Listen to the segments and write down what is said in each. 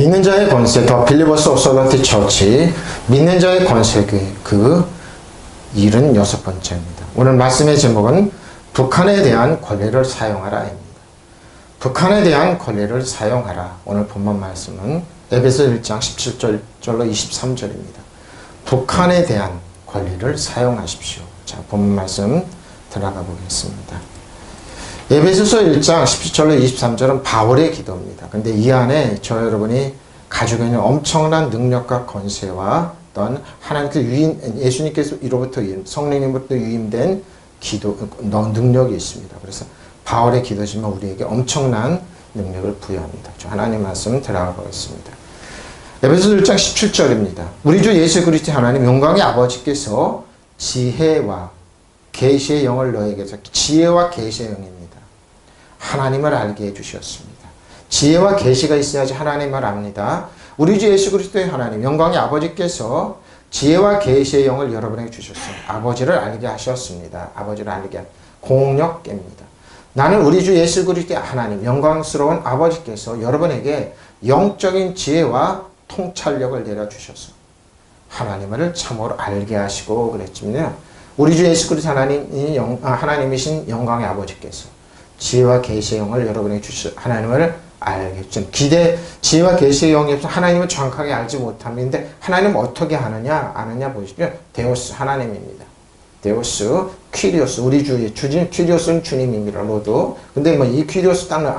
믿는 자의 권세, 더 빌리버스 오솔런트 처치, 믿는 자의 권세교회, 그 76번째입니다. 오늘 말씀의 제목은 북한에 대한 권리를 사용하라입니다. 북한에 대한 권리를 사용하라. 오늘 본문 말씀은 에베소 1장 17절로 23절입니다. 북한에 대한 권리를 사용하십시오. 자, 본문 말씀 들어가 보겠습니다. 에베소서 1장 17절로 23절은 바울의 기도입니다. 근데 이 안에 저 여러분이 가지고 있는 엄청난 능력과 권세와 어떤 하나님께 예수님께서 이로부터 성령님으로부터 유임된 기도, 능력이 있습니다. 그래서 바울의 기도지만 우리에게 엄청난 능력을 부여합니다. 하나님 말씀 들어가 보겠습니다. 에베소서 1장 17절입니다. 우리 주 예수 그리스도 하나님 영광의 아버지께서 지혜와 계시의 영을 너에게서 지혜와 계시의 영입니다. 하나님을 알게 해주셨습니다. 지혜와 계시가 있어야지 하나님을 압니다. 우리 주 예수 그리스도의 하나님 영광의 아버지께서 지혜와 계시의 영을 여러분에게 주셨습니다. 아버지를 알게 하셨습니다. 아버지를 알게 공력계입니다. 나는 우리 주 예수 그리스도의 하나님 영광스러운 아버지께서 여러분에게 영적인 지혜와 통찰력을 내려주셔서 하나님을 참으로 알게 하시고 그랬지만요. 우리 주 예수 그리스도 하나님이신 영광의 아버지께서 지혜와 계시의 영을 여러분에게 주셔서 하나님을 알겠죠. 지혜와 계시의 영이 없어 하나님을 정확하게 알지 못합니다. 하나님은 어떻게 아느냐 보시죠. 데오스 하나님입니다. 데오스 퀴리오스 우리 주의 주님 퀴리오스는 주님입니다. 로드. 근데 뭐 이 퀴리오스 땅은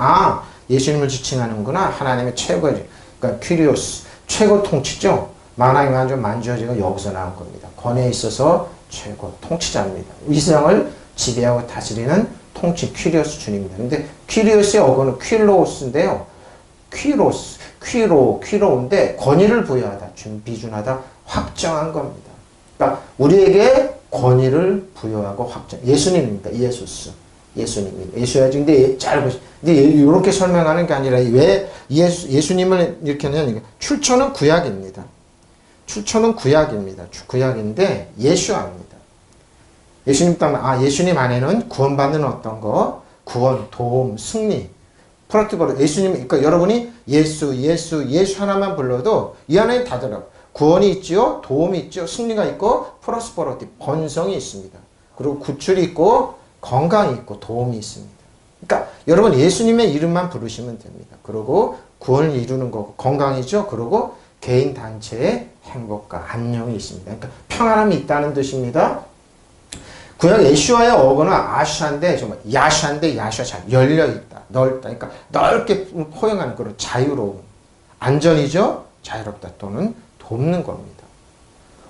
예수님을 지칭하는구나. 하나님의 최고의 그러니까 퀴리오스 최고 통치죠. 만왕의 만주 만주어지가 여기서 나온 겁니다. 권위에 있어서 최고 통치자입니다. 이 세상을 지배하고 다스리는 통치 퀴리오스 주님입니다. 근데 퀴리오스의 어근은 퀴로스인데요. 퀴로인데 권위를 부여하다, 비준하다, 확정한 겁니다. 그러니까 우리에게 권위를 부여하고 확정. 예수님입니다. 예수님입니다. 예수야지. 근데 잘 보시. 근데 이렇게 설명하는 게 아니라 왜 예수님을 이렇게 하냐면 출처는 구약입니다. 구약인데 예수아입니다. 예수님 예수님 안에는 구원받는 어떤 거, 구원, 도움, 승리, 프로티버로 예수님, 그러니까 여러분이 예수 하나만 불러도 이 안에 다 들어. 구원이 있지요, 도움이 있죠, 승리가 있고, 프로스퍼러티, 번성이 있습니다. 그리고 구출이 있고, 건강이 있고, 도움이 있습니다. 그러니까 여러분 예수님의 이름만 부르시면 됩니다. 그리고 구원을 이루는 거고, 건강이죠, 그리고 개인 단체의 행복과 안녕이 있습니다. 그러니까 평안함이 있다는 뜻입니다. 구약 예수와의 어근은 아샤인데 정말 야샤인데 야샤 잘 열려 있다, 넓다. 그러니까 넓게 포용하는 그런 자유로움, 안전이죠, 자유롭다 또는 돕는 겁니다.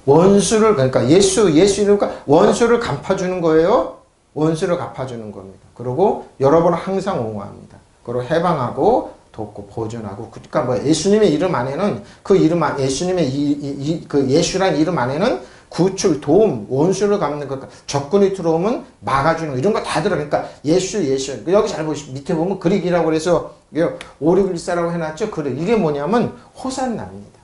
원수를 그러니까 예수니까 원수를 갚아주는 거예요. 원수를 갚아주는 겁니다. 그리고 여러분을 항상 옹호합니다. 그리고 해방하고 돕고 보존하고 그러니까 뭐 예수님의 이름 안에는 그 이름 예수님의 그 예수란 이름 안에는 구출, 도움, 원수를 갚는 것, 적군이 들어오면 막아주는 거, 이런 거 다 들어. 그러니까 예수. 여기 잘 보시면 밑에 보면 그릭이라고 그래서 561사라고 해놨죠. 그래. 이게 뭐냐면 호산나입니다.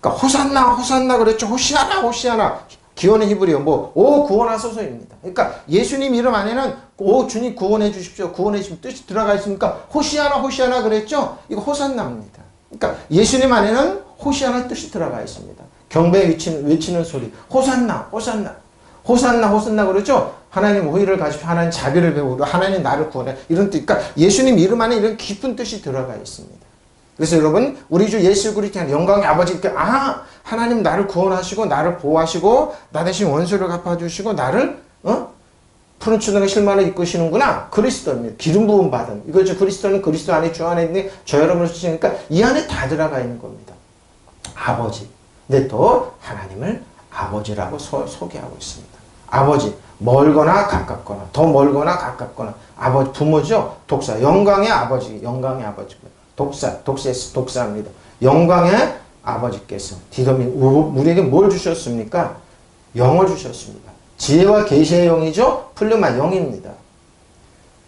그러니까 호산나 그랬죠. 호시아나. 기원의 히브리어 오 구원하소서입니다. 그러니까 예수님 이름 안에는 오 주님 구원해 주십시오. 구원해 주십시오. 뜻이 들어가 있으니까 호시아나 그랬죠. 이거 호산나입니다. 그러니까 예수님 안에는 호시아나 뜻이 들어가 있습니다. 경배에 외치는 소리. 호산나 그러죠? 하나님 오히를 가지고 하나님 자비를 배우고 하나님 나를 구원해. 이런 뜻. 그러니까 예수님 이름 안에 이런 깊은 뜻이 들어가 있습니다. 그래서 여러분 우리 주 예수 그리스도의 영광의 아버지께 하나님 나를 구원하시고 나를 보호하시고 나 대신 원수를 갚아주시고 나를 푸른 추등의 실만을 이끄시는구나. 그리스도입니다. 기름 부음 받은. 이거죠. 그리스도는 그리스도 안에 주 안에 있는데 저 여러분을 쓰시니까 이 안에 다 들어가 있는 겁니다. 아버지. 근데 또 하나님을 아버지라고 소개하고 있습니다. 아버지, 멀거나 가깝거나 더 멀거나 가깝거나 아버지, 부모죠. 독사, 영광의 아버지, 독사입니다. 영광의 아버지께서 우리에게 뭘 주셨습니까? 영을 주셨습니다. 지혜와 계시의 영이죠. 플루마 영입니다.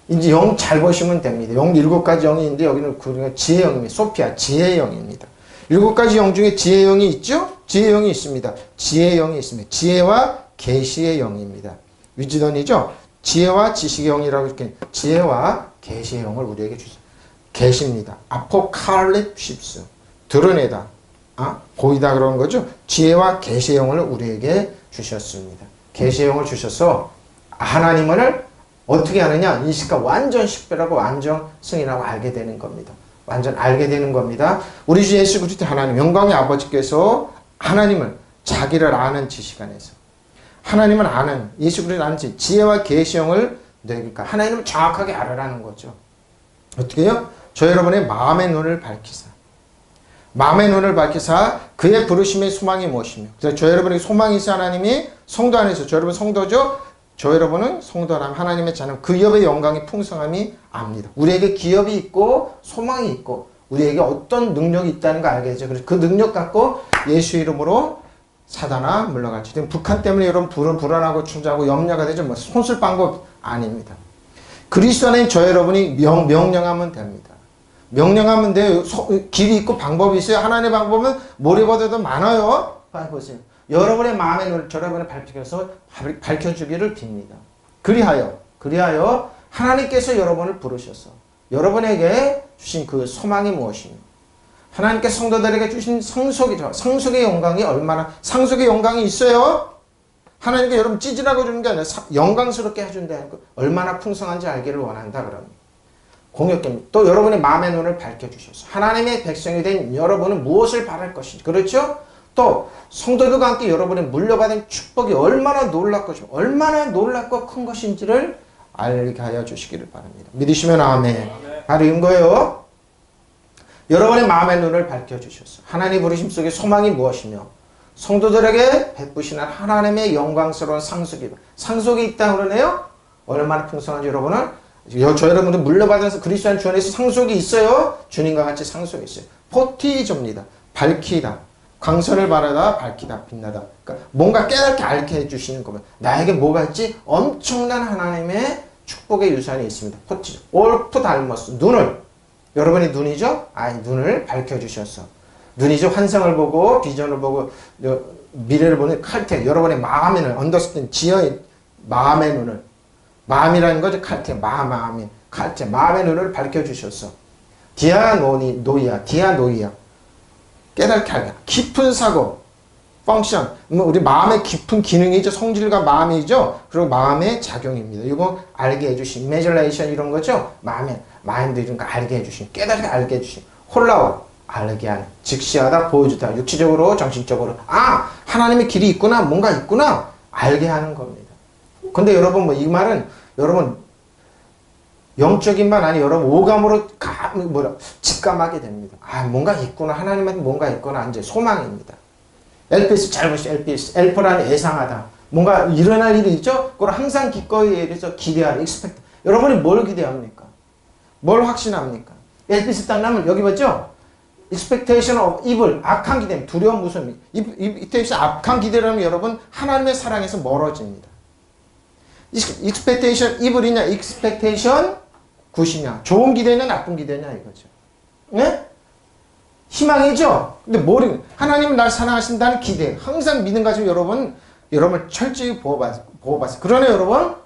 이제 영 잘 보시면 됩니다. 영 7가지 영이 있는데 여기는 지혜의 영입니다. 소피아, 지혜의 영입니다. 7가지 영 중에 지혜의 영이 있죠? 지혜의 영이 있습니다. 지혜의 영이 있습니다. 지혜와 계시의 영입니다. 위즈던이죠? 지혜와 지식의 영이라고 이렇게 지혜와 계시의 영을 우리에게 주세요. 계시입니다. 아포칼립시스. 드러내다, 보이다 그런 거죠. 지혜와 계시의 영을 우리에게 주셨습니다. 계시의 영을 주셔서 하나님을 어떻게 하느냐? 인식과 완전 식별하고 완전 승인하고 알게 되는 겁니다. 완전 알게 되는 겁니다. 우리 주 예수 그리스도 하나님, 영광의 아버지께서 하나님을 자기를 아는 지식 안에서 하나님을 아는, 예수 그리스도 아는 지혜와 계시의 영을 내니까 하나님을 정확하게 알아라는 거죠. 어떻게 해요? 저 여러분의 마음의 눈을 밝히사. 마음의 눈을 밝히사 그의 부르심의 소망이 무엇이며. 그래서 저 여러분의 소망이 있어 하나님이 성도 안에서, 저 여러분 성도죠? 저 여러분은 성도라면 하나님의 자녀, 그 기업의 영광이 풍성함이 압니다. 우리에게 기업이 있고 소망이 있고 우리에게 어떤 능력이 있다는 거 알게 되죠. 그래서 그 능력 갖고 예수 이름으로 사단아 물러갈지. 북한 때문에 여러분 불안하고 초조하고 염려가 되죠. 뭐 손쓸 방법 아닙니다. 그리스도 안에 저 여러분이 명령하면 됩니다. 명령하면 돼요. 길이 있고 방법이 있어요. 하나님의 방법은 모래보다도 많아요. 보세요. 여러분의 마음의 눈을 여러분의 밝혀주기를 빕니다. 그리하여 하나님께서 여러분을 부르셔서 여러분에게 주신 그 소망이 무엇이며 하나님께 성도들에게 주신 상속의 영광이 얼마나, 상속의 영광이 있어요. 하나님께 여러분 찌질하고 주는 게 아니라 영광스럽게 해준다는 거 얼마나 풍성한지 알기를 원한다 그럽니다. 공역계입니다. 또 여러분의 마음의 눈을 밝혀주셔서 하나님의 백성이 된 여러분은 무엇을 바랄 것인지, 그렇죠? 또 성도들과 함께 여러분의 물려받은 축복이 얼마나 놀랍고 큰 것인지를 알게 하여 주시기를 바랍니다. 믿으시면 아멘. 바로 이런 거예요. 여러분의 마음의 눈을 밝혀주셔서 하나님 부르심 속에 소망이 무엇이며 성도들에게 베푸시는 하나님의 영광스러운 상속이 있다 그러네요. 얼마나 풍성한지 여러분은, 저 여러분들 물려받아서 그리스도 안 주 안에서 상속이 있어요. 주님과 같이 상속이 있어요. 포티조입니다. 밝히다. 광선을 바라다 밝히다 빛나다. 그러니까 뭔가 깨닫게 알게 해주시는 거면 나에게 뭐가 있지? 엄청난 하나님의 축복의 유산이 있습니다. 포티죠. 올프 달머스. 눈을, 여러분의 눈이죠? 눈을 밝혀주셔서 눈이죠. 환상을 보고 비전을 보고 미래를 보는 칼퇴. 여러분의 마음의 눈을 언더스탠 지혜의 마음의 눈을, 마음이라는 거죠. 칼퇴. 마음의 칼퇴. 마음의 눈을 밝혀주셔서 디아노이아 깨닫게 하게. 깊은 사고, 펑션, 우리 마음의 깊은 기능이죠. 성질과 마음이죠. 그리고 마음의 작용입니다. 이거 알게 해주신, 이미지네이션 이런 거죠. 마인드 이런 거 알게 해주신, 깨닫게 알게 해주신, 홀라워, 알게 하는, 직시하다, 보여주다, 육체적으로, 정신적으로. 하나님의 길이 있구나, 뭔가 있구나, 알게 하는 겁니다. 근데 여러분, 이 말은, 여러분, 영적인 말 아니 여러분 오감으로 직감하게 됩니다. 뭔가 있구나. 하나님한테 뭔가 있구나. 이제 소망입니다. 엘피스 잘 보시죠. 엘퍼라는 예상하다. 뭔가 일어날 일이 있죠? 그걸 항상 기꺼이 해서 기대하는, expect. 여러분이 뭘 기대합니까? 뭘 확신합니까? 엘피스 딱 나면 여기 봤죠? expectation of evil. 악한 기대, 두려움, 무서움. 이때에서 악한 기대라면 여러분 하나님의 사랑에서 멀어집니다. expectation evil이냐, expectation 굿이냐, 좋은 기대냐, 나쁜 기대냐 이거죠. 네? 희망이죠. 근데 하나님은 날 사랑하신다는 기대, 항상 믿음 가지고 여러분 철저히 보호받았어요. 그러나 여러분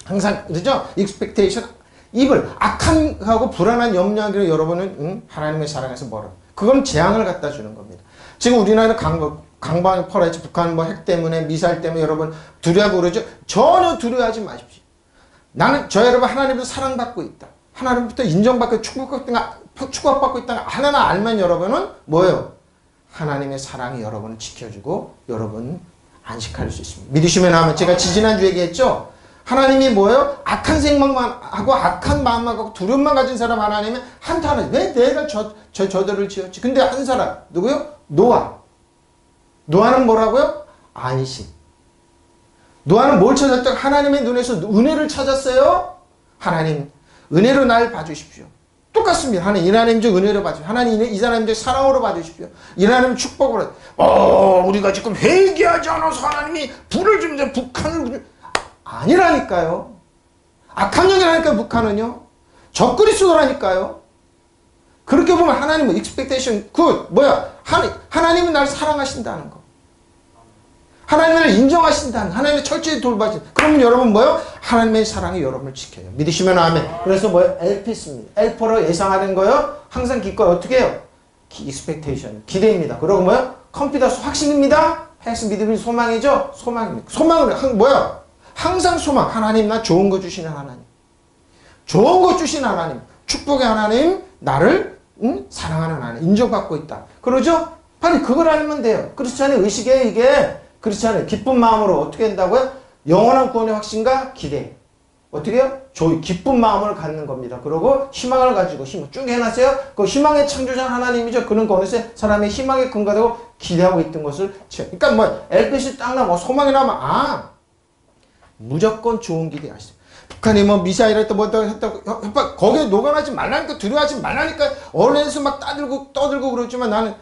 항상 그렇죠. expectation evil, 악한하고 불안한 염려하기로 여러분은 하나님의 사랑에서 멀어. 그건 재앙을 갖다 주는 겁니다. 지금 우리나라는 강방이 퍼라이치, 북한 핵 때문에, 미사일 때문에 여러분 두려워하고 그러죠. 전혀 두려워하지 마십시오. 저 여러분 하나님부터 사랑받고 있다. 하나님부터 인정받고 축복받고 있다. 하나나 알면 여러분은 뭐예요? 하나님의 사랑이 여러분을 지켜주고 여러분 안식할 수 있습니다. 믿으시면 하면 제가 지지난주 얘기했죠. 하나님이 뭐예요? 악한 생각만 하고 악한 마음만 갖고 두려움만 가진 사람 하나님은 한탄을, 왜 내가 저들을 지었지? 근데 한 사람 누구요? 노아는 뭐라고요? 안식. 노아는 뭘 찾았다? 하나님의 눈에서 은혜를 찾았어요. 하나님 은혜로 날 봐주십시오. 똑같습니다. 하나님 좀 은혜로 봐주십시오. 하나님 이 사람 좀 사랑으로 봐주십시오. 이 사람 축복으로. 우리가 지금 회개하지 않아서 하나님이 불을 주면서 북한을 아니라니까요. 악한 년이라니까요. 북한은요. 적그리스도라니까요. 그렇게 보면 하나님은 expectation good 하나님은 날 사랑하신다는 거. 하나님을 인정하신다는, 하나님의 철저히 돌봐주신. 그러면 여러분 하나님의 사랑이 여러분을 지켜요. 믿으시면 아멘. 그래서 엘피스입니다. 엘퍼로 예상하는 거요. 항상 기꺼이 어떻게 해요? expectation, 기대입니다. 그리고 뭐요? confidence, 확신입니다. faith, 믿음이 소망이죠? 소망입니다. 소망은 뭐야? 항상 소망. 하나님 나 좋은 거 주시는 하나님. 좋은 거 주시는 하나님. 축복의 하나님, 나를 사랑하는 하나님. 인정받고 있다. 그러죠? 빨리 그걸 알면 돼요. 크리스찬의 의식에 이게 크리스찬의 기쁜 마음으로 어떻게 된다고요? 영원한 구원의 확신과 기대. 어떻게 해요? 기쁜 마음을 갖는 겁니다. 그리고 희망을 가지고 쭉 해놨어요. 그 희망의 창조자 하나님이죠. 그런 거 어느 사람의 희망에 근거되고 기대하고 있던 것을. 그러니까 뭐 LPC 딱 나면 소망이 나면 무조건 좋은 기대 하시죠. 북한이 뭐 미사일을 또 뭐 했다고 거기에 녹아나지 말라니까, 두려워하지 말라니까. 언론에서 막 떠들고 그러지만 나는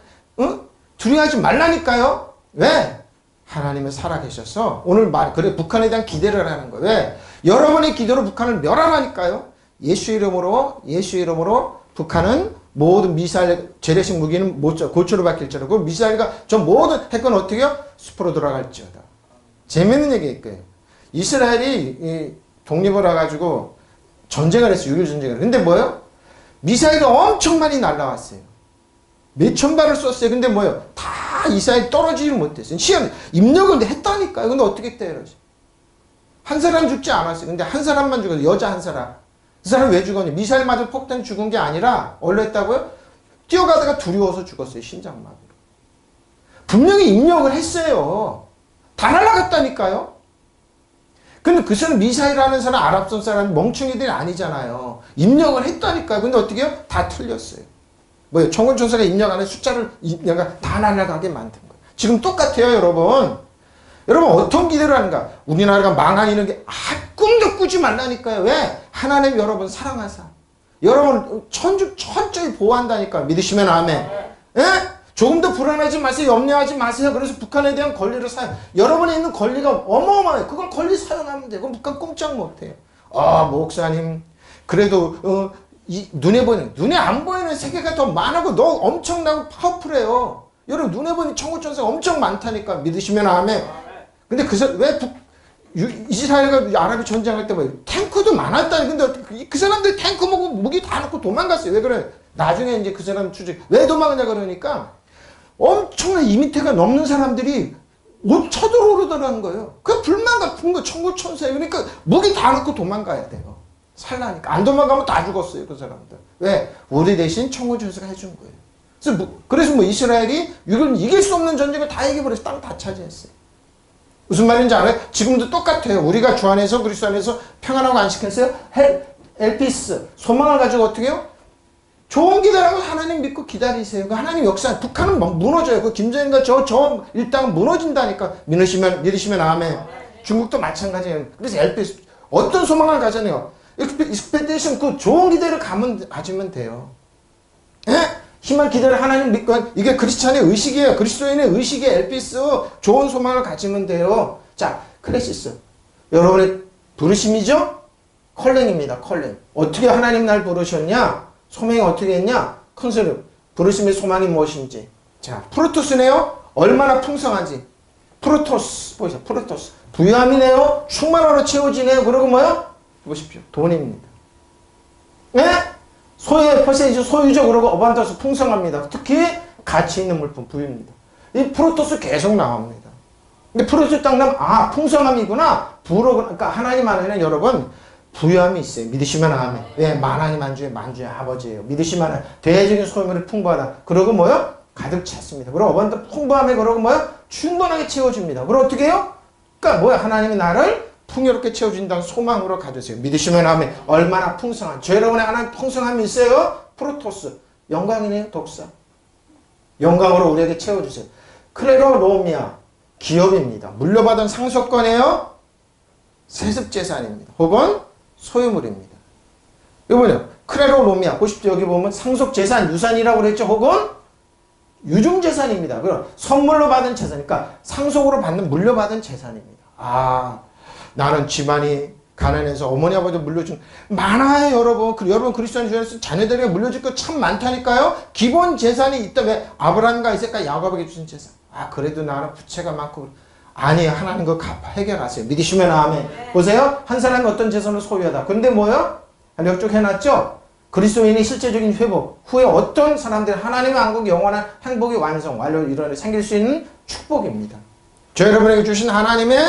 두려워하지 말라니까요. 왜? 하나님은 살아계셔서 오늘 그래 북한에 대한 기대를 하는 거예요. 왜? 여러분의 기도로 북한을 멸하라니까요. 예수 이름으로 북한은 모든 미사일 재래식 무기는 고초로 바뀔지라도 그 미사일과 저 모든 핵은 어떻게 해요? 숲으로 돌아갈지어다. 재밌는 얘기일 거예요. 이스라엘이 독립을 해가지고 전쟁을 했어요. 6.25 전쟁을. 근데 뭐예요? 미사일이 엄청 많이 날라왔어요. 몇천 발을 쐈어요. 근데 뭐예요? 다 이스라엘이 떨어지지 못했어요. 입력을 했다니까요. 근데 어떻게 했대요? 한 사람 죽지 않았어요. 근데 한 사람만 죽었어요. 여자 한 사람. 그 사람 왜 죽었냐? 미사일 맞아 폭탄 죽은 게 아니라 원래 했다고요? 뛰어가다가 두려워서 죽었어요. 심장마비로. 분명히 입력을 했어요. 다 날아갔다니까요. 근데 그 사람 미사일 하는 사람 아랍선 사람이 멍청이들이 아니잖아요. 입력을 했다니까요. 근데 어떻게 해요? 다 틀렸어요. 뭐예요? 총권천사가 입력 안에 숫자를 다 날아가게 만든 거예요. 지금 똑같아요, 여러분. 여러분 어떤 기대를 하는가? 우리나라가 망하는 게 꿈도 꾸지 말라니까요. 왜? 하나님 여러분 사랑하사. 여러분 철저히 보호한다니까. 믿으시면 아멘. 예? 조금 더 불안하지 마세요. 염려하지 마세요. 그래서 북한에 대한 권리를 여러분이 있는 권리가 어마어마해요. 그걸 권리 사용하면 돼요. 그럼 북한 꼼짝 못해요. 목사님 그래도 눈에 안 보이는 세계가 더 많고 너 엄청나고 파워풀해요. 여러분 눈에 보이는 천국천사가 엄청 많다니까. 믿으시면 아멘. 근데 왜 이스라엘과 아랍이 전쟁할 때 뭐 탱크도 많았다니. 근데 그 사람들 탱크 먹고 무기 다 놓고 도망갔어요. 왜 그래? 나중에 이제 그 사람 왜 도망가냐 그러니까 엄청난 2m가 넘는 사람들이 쳐들어오르더라는 거예요. 그 불만 같은 거 천국천사예요. 그러니까 무기 다 놓고 도망가야 돼요. 살라니까. 안 도망가면 다 죽었어요. 그 사람들. 왜? 우리 대신 천국천사가 해준 거예요. 그래서 이스라엘이 이길 수 없는 전쟁을 다 이겨버려서 땅 다 차지했어요. 무슨 말인지 알아요? 지금도 똑같아요. 우리가 주 안에서 그리스도 안에서 평안하고 안식했어요. 엘피스 소망을 가지고 어떻게 해요? 좋은 기대라고 하나님 믿고 기다리세요. 하나님 역사 북한은 무너져요. 그 김정은과 저 일당은 무너진다니까. 믿으시면 아멘. 중국도 마찬가지예요. 그래서 엘피스 어떤 소망을 가져내요? 익스펙테이션 그 좋은 기대를 가지면 돼요. 예? 희망 기대를 하나님 믿고 이게 크리스찬의 의식이에요. 그리스도인의 의식의 엘피스 좋은 소망을 가지면 돼요. 자, 크레시스 여러분의 부르심이죠? 컬링입니다. 컬링. 어떻게 하나님 날 부르셨냐? 소명이 어떻게 했냐? 컨셉 부르심의 소망이 무엇인지. 자, 프로토스네요. 얼마나 풍성한지. 프로토스 보이세요? 프로토스 부유함이네요. 충만함으로 채워지네요. 그리고 뭐요? 보십시오. 돈입니다. 네? 소유의 퍼센티지 소유죠. 그리고 어반더스 풍성합니다. 특히 가치 있는 물품 부유입니다. 이 프로토스 계속 나옵니다. 근데 프로토스 딱 나면 풍성함이구나. 그러니까 하나님 안에는 여러분 부유함이 있어요. 믿으시면 아멘. 예, 만하니 만주의 아버지예요. 믿으시면 아멘. 대적인 소유물이 풍부하다. 그러고 뭐요? 가득 찼습니다. 그리고 어반더 풍부함에 그러고 뭐요? 충분하게 채워집니다. 그리고 어떻게 해요? 그러니까 뭐야? 하나님이 나를 풍요롭게 채워준다는 소망으로 가져세요. 믿으시면 아멘. 얼마나 풍성한. 여러분의 하나님 풍성함이 있어요. 프로토스. 영광이네요. 독사. 영광으로 우리에게 채워주세요. 크레로노미아. 기업입니다. 물려받은 상속권이에요. 세습재산입니다. 혹은 소유물입니다. 이거는요. 크레로노미아. 보십시오. 여기 보면 상속재산, 유산이라고 그랬죠. 혹은 유증재산입니다. 그럼 선물로 받은 재산. 그러니까 상속으로 받는 물려받은 재산입니다. 나는 집안이 가난해서 어머니 아버지 물려준 많아요. 여러분 그리스도인 중에서 자녀들에게 물려줄 거 참 많다니까요. 기본 재산이 있다. 왜? 아브라함과 이삭과 야곱에게 주신 재산. 그래도 나는 부채가 많고. 아니에요. 하나님 그거 해결하세요. 믿으시면 아멘. 보세요. 한 사람이 어떤 재산을 소유하다. 근데 뭐요? 역쪽 해놨죠? 그리스도인의 실제적인 회복 후에 어떤 사람들이 하나님의 왕국 영원한 행복의 완성, 완료 이런 생길 수 있는 축복입니다. 저 여러분에게 주신 하나님의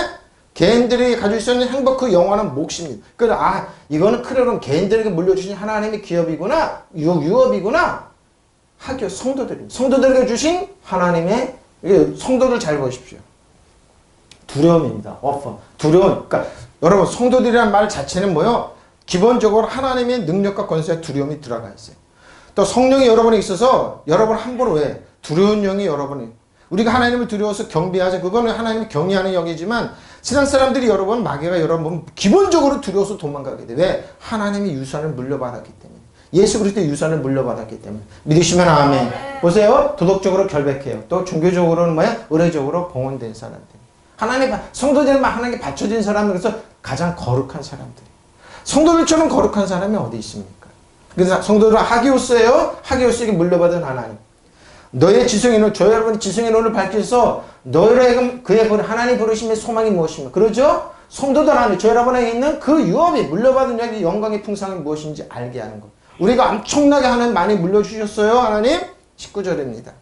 개인들이 가지고 있는 행복 그 영원한 몫입니다. 그래서 이거는 그러면 개인들에게 물려주신 하나님의 기업이구나, 유업이구나. 학교 성도들에게 주신 하나님의 성도들 잘 보십시오. 두려움입니다. 두려움. 그러니까 여러분 성도들이라는 말 자체는 뭐요? 기본적으로 하나님의 능력과 권세에 두려움이 들어가 있어요. 또 성령이 여러분에 있어서 여러분 함부로 왜 두려운 영이 여러분이 우리가 하나님을 두려워서 경배하자. 그거는 하나님을 경외하는 영이지만 세상 사람들이 여러분 마귀가 여러분 기본적으로 두려워서 도망가게 돼. 왜? 하나님의 유산을 물려받았기 때문에. 예수 그리스도의 유산을 물려받았기 때문에. 믿으시면 아멘. 보세요. 도덕적으로 결백해요. 또 종교적으로는 뭐야? 의례적으로 봉헌된 사람들. 하나님 성도들만 하나님께 바쳐진 사람은 그래서 가장 거룩한 사람들. 성도들처럼 거룩한 사람이 어디 있습니까? 그래서 성도들은 하기오스예요. 하기오스에게 물려받은 하나님. 너의 지성의 눈, 저 여러분이 지성의 눈을 밝혀서 너희를 그의 하나님 부르심의 소망이 무엇입니까? 그러죠? 성도들 안에 저 여러분에게 있는 그 유업이 물려받은 여기 영광의 풍성이 무엇인지 알게 하는 것. 우리가 엄청나게 하나님 많이 물려주셨어요. 하나님 19절입니다.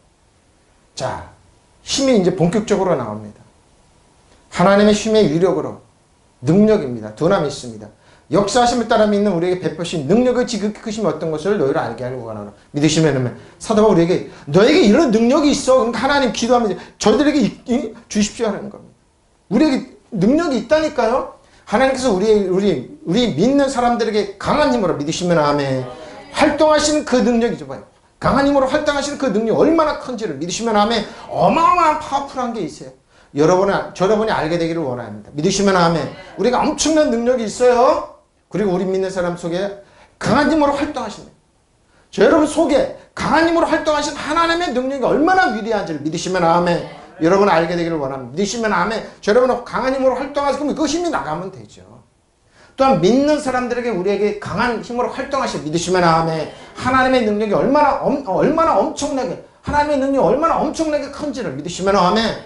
자, 힘이 이제 본격적으로 나옵니다. 하나님의 힘의 위력으로 능력입니다. 두나미 있습니다. 역사하심을 따라 믿는 우리에게 베푸신 능력의 지극히 크심이 어떤 것을 너희를 알게 하려고 원하노라. 믿으시면 사도 바울 우리에게 너에게 이런 능력이 있어. 그러니까 하나님 기도하면 저희들에게 주십시오 하는 겁니다. 우리에게 능력이 있다니까요. 하나님께서 우리 믿는 사람들에게 강한 힘으로 믿으시면 아멘. 활동하시는 그 능력이죠. 봐요. 강한 힘으로 활동하시는 그 능력이 얼마나 큰지를 믿으시면 아멘. 어마어마한 파워풀한 게 있어요. 여러분이 알게 되기를 원합니다. 믿으시면 아멘. 우리가 엄청난 능력이 있어요. 그리고 우리 믿는 사람 속에 강한 힘으로 활동하십니다. 저 여러분 속에 강한 힘으로 활동하신 하나님의 능력이 얼마나 위대한지를 믿으시면 아멘. 여러분 알게 되기를 원합니다. 믿으시면 아멘. 저 여러분은 강한 힘으로 활동하시면 그 힘이 나가면 되죠. 또한 믿는 사람들에게 우리에게 강한 힘으로 활동하시 믿으시면 아멘. 하나님의 능력이 얼마나 엄청나게 하나님의 능력이 얼마나 엄청나게 큰지를 믿으시면 아멘.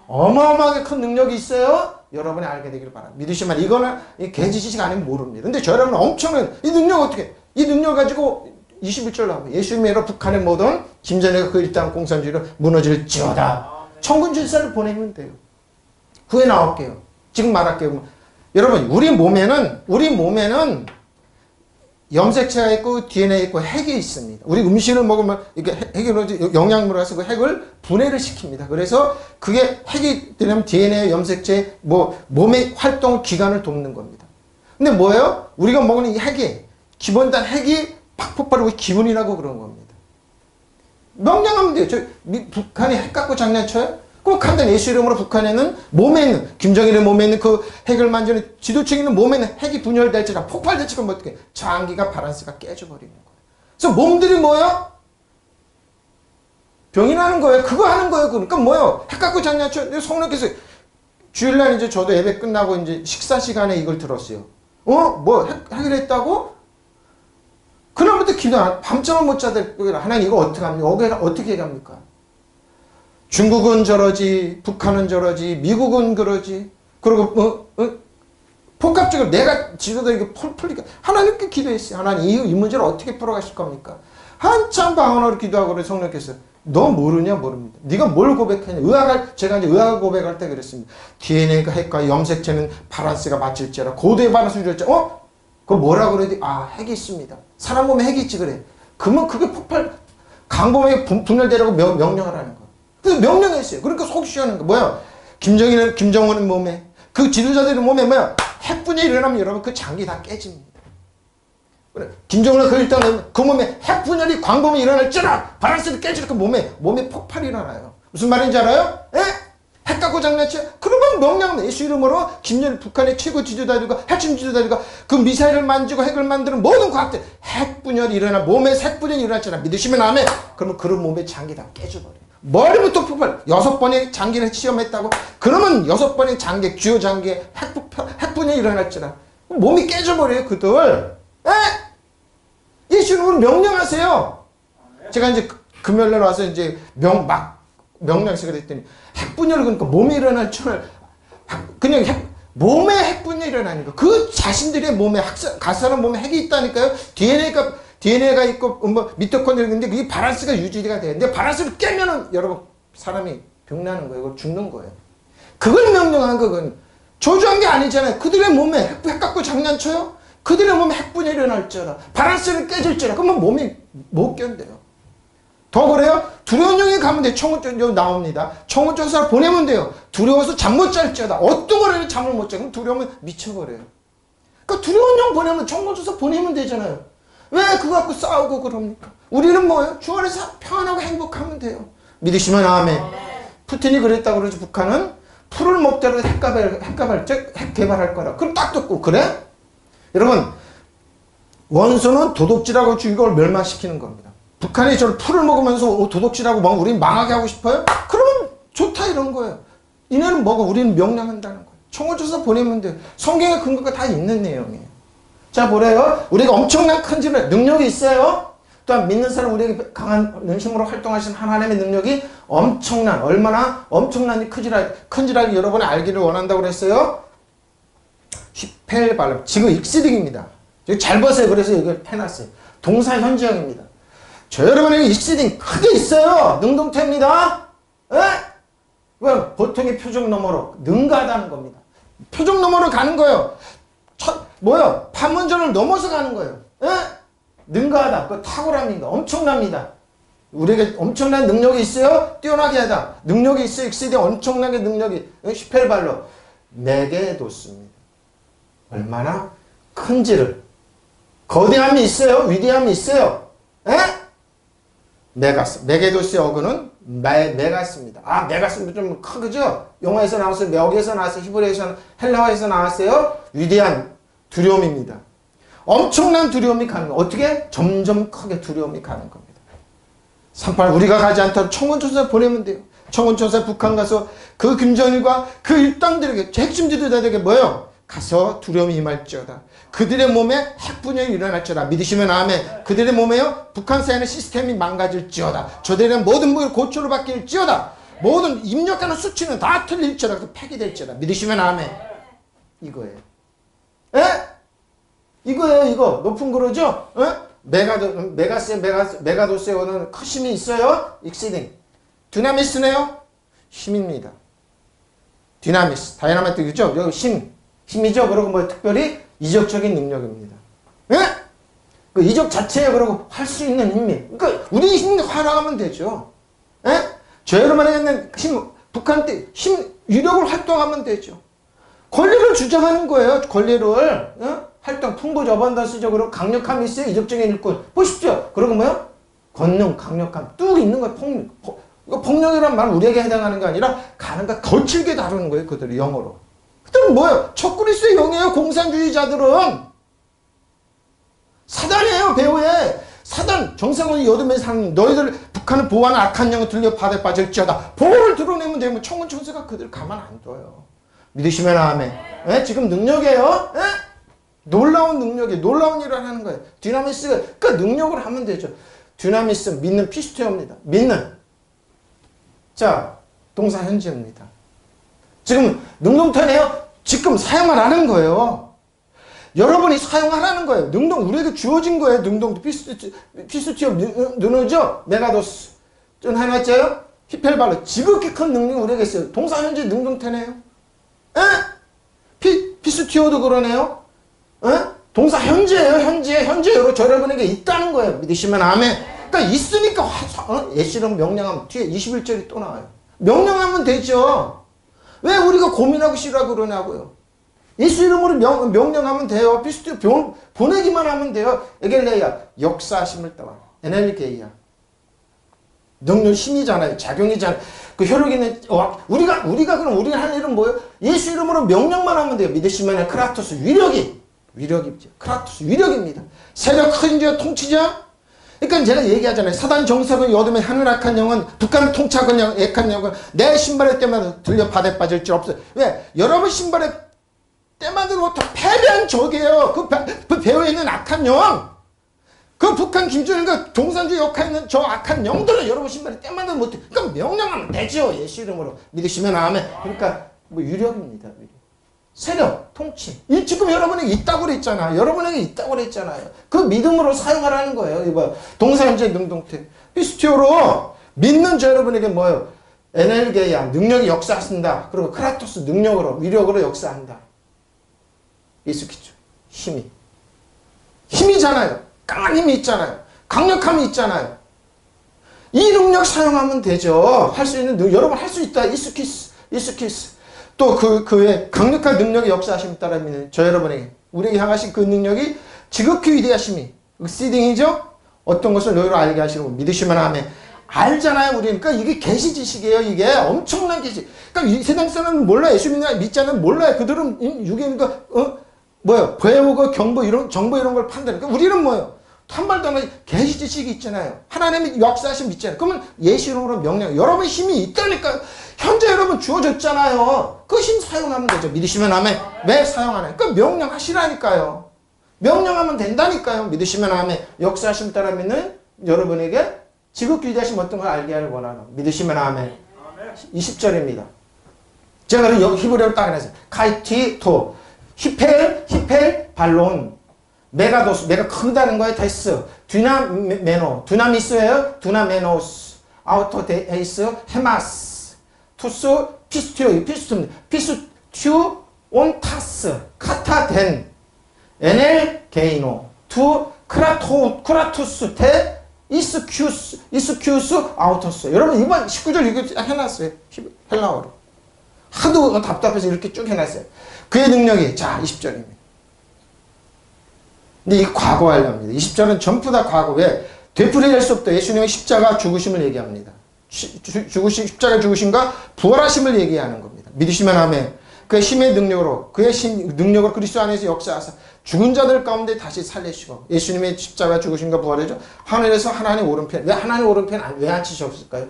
어마어마하게 큰 능력이 있어요. 여러분이 알게 되기를 바랍니다. 믿으시면 이거는 개지 지식 아니면 모릅니다. 근데 저 여러분은 엄청난 이 능력 어떻게 이 능력 가지고 21절 나오면 예수님으로 북한의 모든 김전애가 그 일당 공산주의로 무너질지어다. 천군 질사를 보내면 돼요. 후에 나올게요. 지금 말할게요. 여러분 우리 몸에는 염색체가 있고 DNA 있고 핵이 있습니다. 우리 음식을 먹으면 이게 핵이 영양분으로 해서 그 핵을 분해를 시킵니다. 그래서 그게 핵이 되면 DNA, 염색체, 몸의 활동 기관을 돕는 겁니다. 근데 뭐예요? 우리가 먹는 이 핵이 기본단 핵이 팍 폭발하고 기운이라고 그런 겁니다. 명령하면 돼요. 북한이 핵 갖고 장난쳐요? 꼭 간단히 예수 이름으로 북한에는 몸에 있는 김정일의 몸에 있는 그 핵을 만지는 지도층에 있는 몸에 있는 핵이 분열될지라 폭발될지라 어떻게 장기가 바란스가 깨져버리는 거예요. 그래서 몸들이 뭐예요? 병이 나는 거예요. 그거 하는 거예요. 그러니까 뭐예요? 핵 갖고 장난쳐. 성령께서 주일날 이제 저도 예배 끝나고 이제 식사 시간에 이걸 들었어요. 핵을 그날부터 기도 안 밤잠을 못 자들 하나님 이거 어떻게 합니까? 어떻게 해갑니까? 중국은 저러지, 북한은 저러지, 미국은 그러지. 그리고 복합적으로 내가 지도자에게 풀리니까 하나님께 기도했어요. 하나님 이 문제를 어떻게 풀어가실 겁니까? 한참 방언으로 기도하고 그래 성령께서 너 모르냐? 모릅니다. 네가 뭘 고백했냐? 제가 이제 의학을 고백할 때 그랬습니다. DNA가 핵과 염색체는 바란스가 맞을지라 고도의 바란스를 줄지. 그거 뭐라 그래야 핵이 있습니다. 사람 몸에 핵이 있지 그래. 그러면 그게 강범에게 분열되라고 명령하라는 거야. 그래서 명령했어요. 그러니까 속 시원한 거 뭐야? 김정은의 몸에 그 지도자들의 몸에 뭐야? 핵분열이 일어나면 여러분 그 장기 다 깨집니다. 그래. 김정은은 그 일단 그 몸에 핵분열이 광범위 일어날지라 바란스를 깨지라 그 몸에 폭발이 일어나요. 무슨 말인지 알아요? 핵 갖고 장난쳐? 그러면 명령은 예수 이름으로 김정일 북한의 최고 지도자들과 핵심 지도자들과 그 미사일을 만지고 핵을 만드는 모든 과학들 핵분열이 일어나 몸에 핵분열이 일어날지라 믿으시면 아멘. 그러면 그런 몸의 장기 다 깨져버려요. 머리부터 폭발 6번의 장기를 시험했다고 그러면 6번의 장기 주요 장기에 핵분열이 일어날지라 몸이 깨져버려요. 그들 예수님은 명령하세요. 제가 이제 금요일날 와서 이제 명령해서 그랬더니 핵분열 그러니까 몸에 일어날 줄 그냥 몸에 핵분열이 일어나니까 그 자신들의 몸에 갓사람 몸에 핵이 있다니까요. DNA가 DNA가 있고 뭐 미토콘드리아가 있는데 그게 밸런스가 유지가 돼요. 근데 밸런스를 깨면은 여러분 사람이 병나는 거예요. 죽는 거예요. 그걸 명령한 거건 저주한 게 아니잖아요. 그들의 몸에 핵 갖고 장난쳐요? 그들의 몸에 핵분이 일어날지어다. 밸런스를 깨질지어다. 그러면 몸이 못 견뎌요. 더 그래요? 두려운 영이 가면 돼요. 청혼조사 나옵니다. 청혼조사를 보내면 돼요. 두려워서 잠 못 잘지어다. 어떤 거를 잠을 못 자. 그럼 두려우면 미쳐버려요. 그러니까 두려운 영 보내면 청혼조사 보내면 되잖아요. 왜 그거 갖고 싸우고 그럽니까? 우리는 뭐예요? 주 안에서 평안하고 행복하면 돼요. 믿으시면 아멘. 푸틴이 그랬다고 그러죠. 북한은 풀을 먹더라도 핵 개발할 거라. 그럼 딱 듣고 그래? 여러분 원수는 도둑질하고 죽이고 멸망시키는 겁니다. 북한이 저를 풀을 먹으면서 도둑질하고 뭐 우린 망하게 하고 싶어요? 그러면 좋다 이런 거예요. 이내는 뭐고 우리는 명령한다는 거예요. 청원조사 보내면 돼요. 성경에 근거가 다 있는 내용이에요. 자 보래요. 우리가 엄청난 큰지를 능력이 있어요. 또한 믿는 사람 우리에게 강한 능심으로 활동하신 하나님의 능력이 엄청난 얼마나 엄청난 큰지를 여러분이 알기를 원한다고 그랬어요. 휘펠 발음 지금 익시딩입니다. 잘 보세요. 그래서 이걸 해놨어요. 동사 현재형입니다. 저 여러분에게 익시딩 크게 있어요. 능동태입니다. 에? 왜? 보통의 표적 너머로 능가하다는 겁니다. 표적 너머로 가는 거예요. 뭐요? 판문점을 넘어서 가는 거예요. 에? 능가하다. 그 탁월함입니다. 엄청납니다. 우리에게 엄청난 능력이 있어요. 뛰어나게 하다. 능력이 있어요. 익시딩 엄청나게 능력이 휘펠발로 내게 뒀습니다. 얼마나 큰지를 거대함이 있어요. 위대함이 있어요. 에? 메가스. 메게도스의 어근은 메가스입니다. 아 메가스는 좀 크죠? 영어에서 나왔어요. 여기에서 나왔어요. 히브리에서 헬라어에서 나왔어요. 위대한 두려움입니다. 엄청난 두려움이 가는 거예요. 어떻게? 점점 크게 두려움이 가는 겁니다. 38 우리가 가지 않도록 청원조사 보내면 돼요. 청원조사 북한 가서 그 김정일과 그 일당들에게 핵심 지도자들에게 뭐예요? 가서 두려움이 임할지어다. 그들의 몸에 핵분열이 일어날지어다. 믿으시면 아멘. 그들의 몸에요. 북한 사회의 시스템이 망가질지어다. 저들의 모든 무기 고초를 바뀔지어다. 모든 입력하는 수치는 다 틀릴지어다. 그 폐기될지어다. 믿으시면 아멘. 이거예요. 에? 이거예요. 이거 높은 거로죠. 에? 메가도스에 오는 큰 힘이 있어요. 익시딩. 디나미스네요. 힘입니다. 디나미스. 다이나마이트겠죠. 여기 힘이죠. 그리고 뭐 특별히 이적적인 능력입니다. 예? 그 이적 자체에 그러고 할 수 있는 힘이. 그러니까 우리 힘 활용하면 되죠. 예? 저 여러분에게 있는 힘, 북한 때 힘, 유력을 활동하면 되죠. 권리를 주장하는 거예요. 권리를. 예? 활동, 풍부 저반다시죠. 그리고 강력함이 있어요. 이적적인 일꾼. 보십시오. 그리고 뭐요? 권능, 강력함. 뚝 있는 거예요. 폭력. 이거 폭력이란 말 우리에게 해당하는 게 아니라 가는가 거칠게 다루는 거예요. 그들이 영어로. 그들은 뭐예요? 척그리스의 영이에요. 공산주의자들은. 사단이에요. 배후에. 사단. 정상원이 여름에 사는 너희들 북한을 보호하는 악한 영을 들려 바다에 빠질지어다. 보호를 드러내면 되면 청원천사가 그들 가만 안 둬요. 믿으시면 아멘. 예? 지금 능력이에요. 예? 놀라운 능력이 놀라운 일을 하는 거예요. 디나미스가 그 능력을 하면 되죠. 디나미스 믿는 피스토입니다. 믿는. 자 동사 현재입니다. 지금 능동태네요. 지금 사용을 하는 거예요. 여러분이 사용하라는 거예요. 능동 우리에게 주어진 거예요. 능동 피스티오 누누죠. 메가도스 좀 해놨죠요. 히펠발로 지극히 큰 능력이 우리에게 있어요. 동사 현재 능동태네요. 에? 피스티오도 그러네요. 에? 동사 현재예요. 현재로 저 여러분에게 있다는 거예요. 믿으시면 아멘. 그러니까 있으니까 예시로 명령하면 뒤에 21절이 또 나와요. 명령하면 되죠. 왜 우리가 고민하고 싫어하고 그러냐고요. 예수 이름으로 명령하면 돼요. 피스티오 보내기만 하면 돼요. 에겔레이아 역사하심을 따라 에넬게이아 능력 힘이잖아요. 작용이잖아요. 그 효력 있는 우리가 그럼 우리가 할 일은 뭐예요? 예수 이름으로 명령만 하면 돼요. 믿으시면 크라토스 위력이죠. 크라토스 위력입니다. 세력 큰 자 통치자. 그러니까 제가 얘기하잖아요. 사단 정석은 여둠의 하늘 악한 영은 북한 통착은 악한 영은 내 신발의 때마다 들려 바다에 빠질 줄 없어요. 왜? 여러분 신발의 때마다부터 패배한 적이에요. 그 배후에 있는 악한 영. 그 북한 김정일과 공산주의 역할에 있는 저 악한 영들은 여러분 신발에 때마다 못해. 그러니까 명령하면 되죠. 예수 이름으로. 믿으시면 아멘. 그러니까 뭐 유력입니다. 세력, 통치. 이 지금 여러분에게 있다고 그랬잖아요. 여러분에게 있다고 그랬잖아요. 그 믿음으로 사용하라는 거예요. 이거 동사현재 능동태. 피스티오로 믿는 저 여러분에게 뭐예요? 에넬게야 능력이 역사한다. 그리고 크라토스 능력으로 위력으로 역사한다. 예수키죠. 힘이잖아요. 강한 힘이 있잖아요. 강력함이 있잖아요. 이 능력 사용하면 되죠. 할 수 있는 여러분 할 수 있다. 이스키스. 또 그의 강력한 능력의 역사하심에 따라 믿는 저 여러분에게 우리에게 향하신 그 능력이 지극히 위대하심이 exceeding이죠. 어떤 것을 너희로 알게 하시고 믿으시면 아멘. 알잖아요, 우리는. 그러니까 이게 계시 지식이에요. 이게 엄청난 계시. 그러니까 이 세상 사람은 몰라요. 예수 믿지 않으면 몰라요. 그들은 유괴니까 배우고 정보 이런 걸 판단해. 그러니까 우리는 뭐예요? 한 발도 안 하지. 계시 지식이 있잖아요. 하나님의 역사하심 있잖아요. 그러면 예수 이름으로 명령. 여러분 힘이 있다니까요. 현재 여러분 주어졌잖아요. 그 힘 사용하면 되죠. 믿으시면 아멘. 왜 사용하나요? 그러니까 명령하시라니까요. 명령하면 된다니까요. 믿으시면 아멘. 역사하심 따라 믿는 여러분에게 지극히 위대하신 어떤 걸 알게 하길 원하는. 믿으시면 아멘. 20절입니다. 제가 히브리어로 딱 해놨어요. 카이티토. 히펠, 발론. 메가도스. 메가 크다는 거예요. 데스. 두나미스예요. 두나메노스. 아우토데이스. 헤마스. 투스. 피스튜입니다. 피스튜 온타스. 카타덴. 에넬게이노. 투 크라투스. 테 이스큐스 아우토스. 여러분 이번 19절 이거 해놨어요. 헬라어로. 하도 답답해서 이렇게 쭉 해놨어요. 그의 능력이 자 20절입니다. 근데 이 과거 하려합니다. 20절은 전부 다 과거. 왜? 되풀이할 수 없다. 예수님의 십자가 죽으심을 얘기합니다. 십자가 죽으심과 부활하심을 얘기하는 겁니다. 믿으시면 아멘. 그의 힘의 능력으로 능력으로 그리스도 안에서 역사하사 죽은 자들 가운데 다시 살리시고 예수님의 십자가 죽으심과 부활이죠. 하늘에서 하나님 오른편. 왜 하나님 오른편 왜 앉히셨을까요?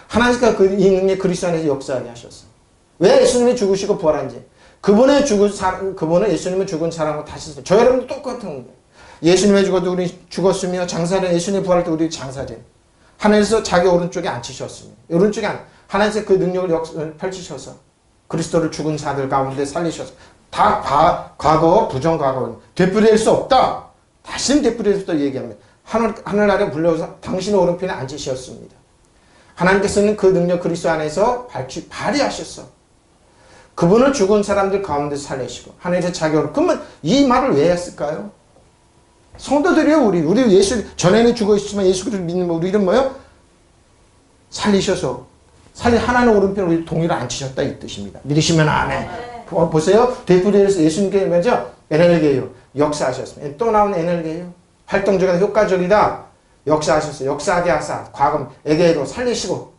하나님께서 이 능력 그리스도 안에서 역사하게 하셨어요. 왜 예수님이 죽으시고 부활한지. 그분은 예수님은 죽은 사람과 다시 저 여러분도 똑같은 거예요. 예수님이 죽어도 우리 죽었으며 장사는 예수님이 부활할 때 우리 장사제. 하나님께서 자기 오른쪽에 앉히셨습니다. 오른쪽에 하나님께서 그 능력을 펼치셔서 그리스도를 죽은 자들 가운데 살리셔서 다 과거, 부정과거 되풀이할 수 없다. 다시는 되풀이할 수 없다 얘기합니다. 하늘 아래 불려서 당신의 오른편에 앉으셨습니다. 하나님께서는 그 능력 그리스도 안에서 발휘하셨어. 그분을 죽은 사람들 가운데 살리시고 하나님께서 자기 오른. 그러면 이 말을 왜 했을까요? 성도들이요. 우리 예수 전에는 죽어 있지만 예수 그리스도를 믿는 우리는 뭐요? 살리셔서 하나님 오른편 우리 동일을 앉히셨다 이 뜻입니다. 믿으시면 아멘. 보세요. 되풀이해서 예수님께 뭐죠? 에넬게요. 역사하셨습니다. 또 나오는 에넬게요. 활동적이다. 효과적이다. 역사하셨어요. 역사하게 하사. 과금 에게로 살리시고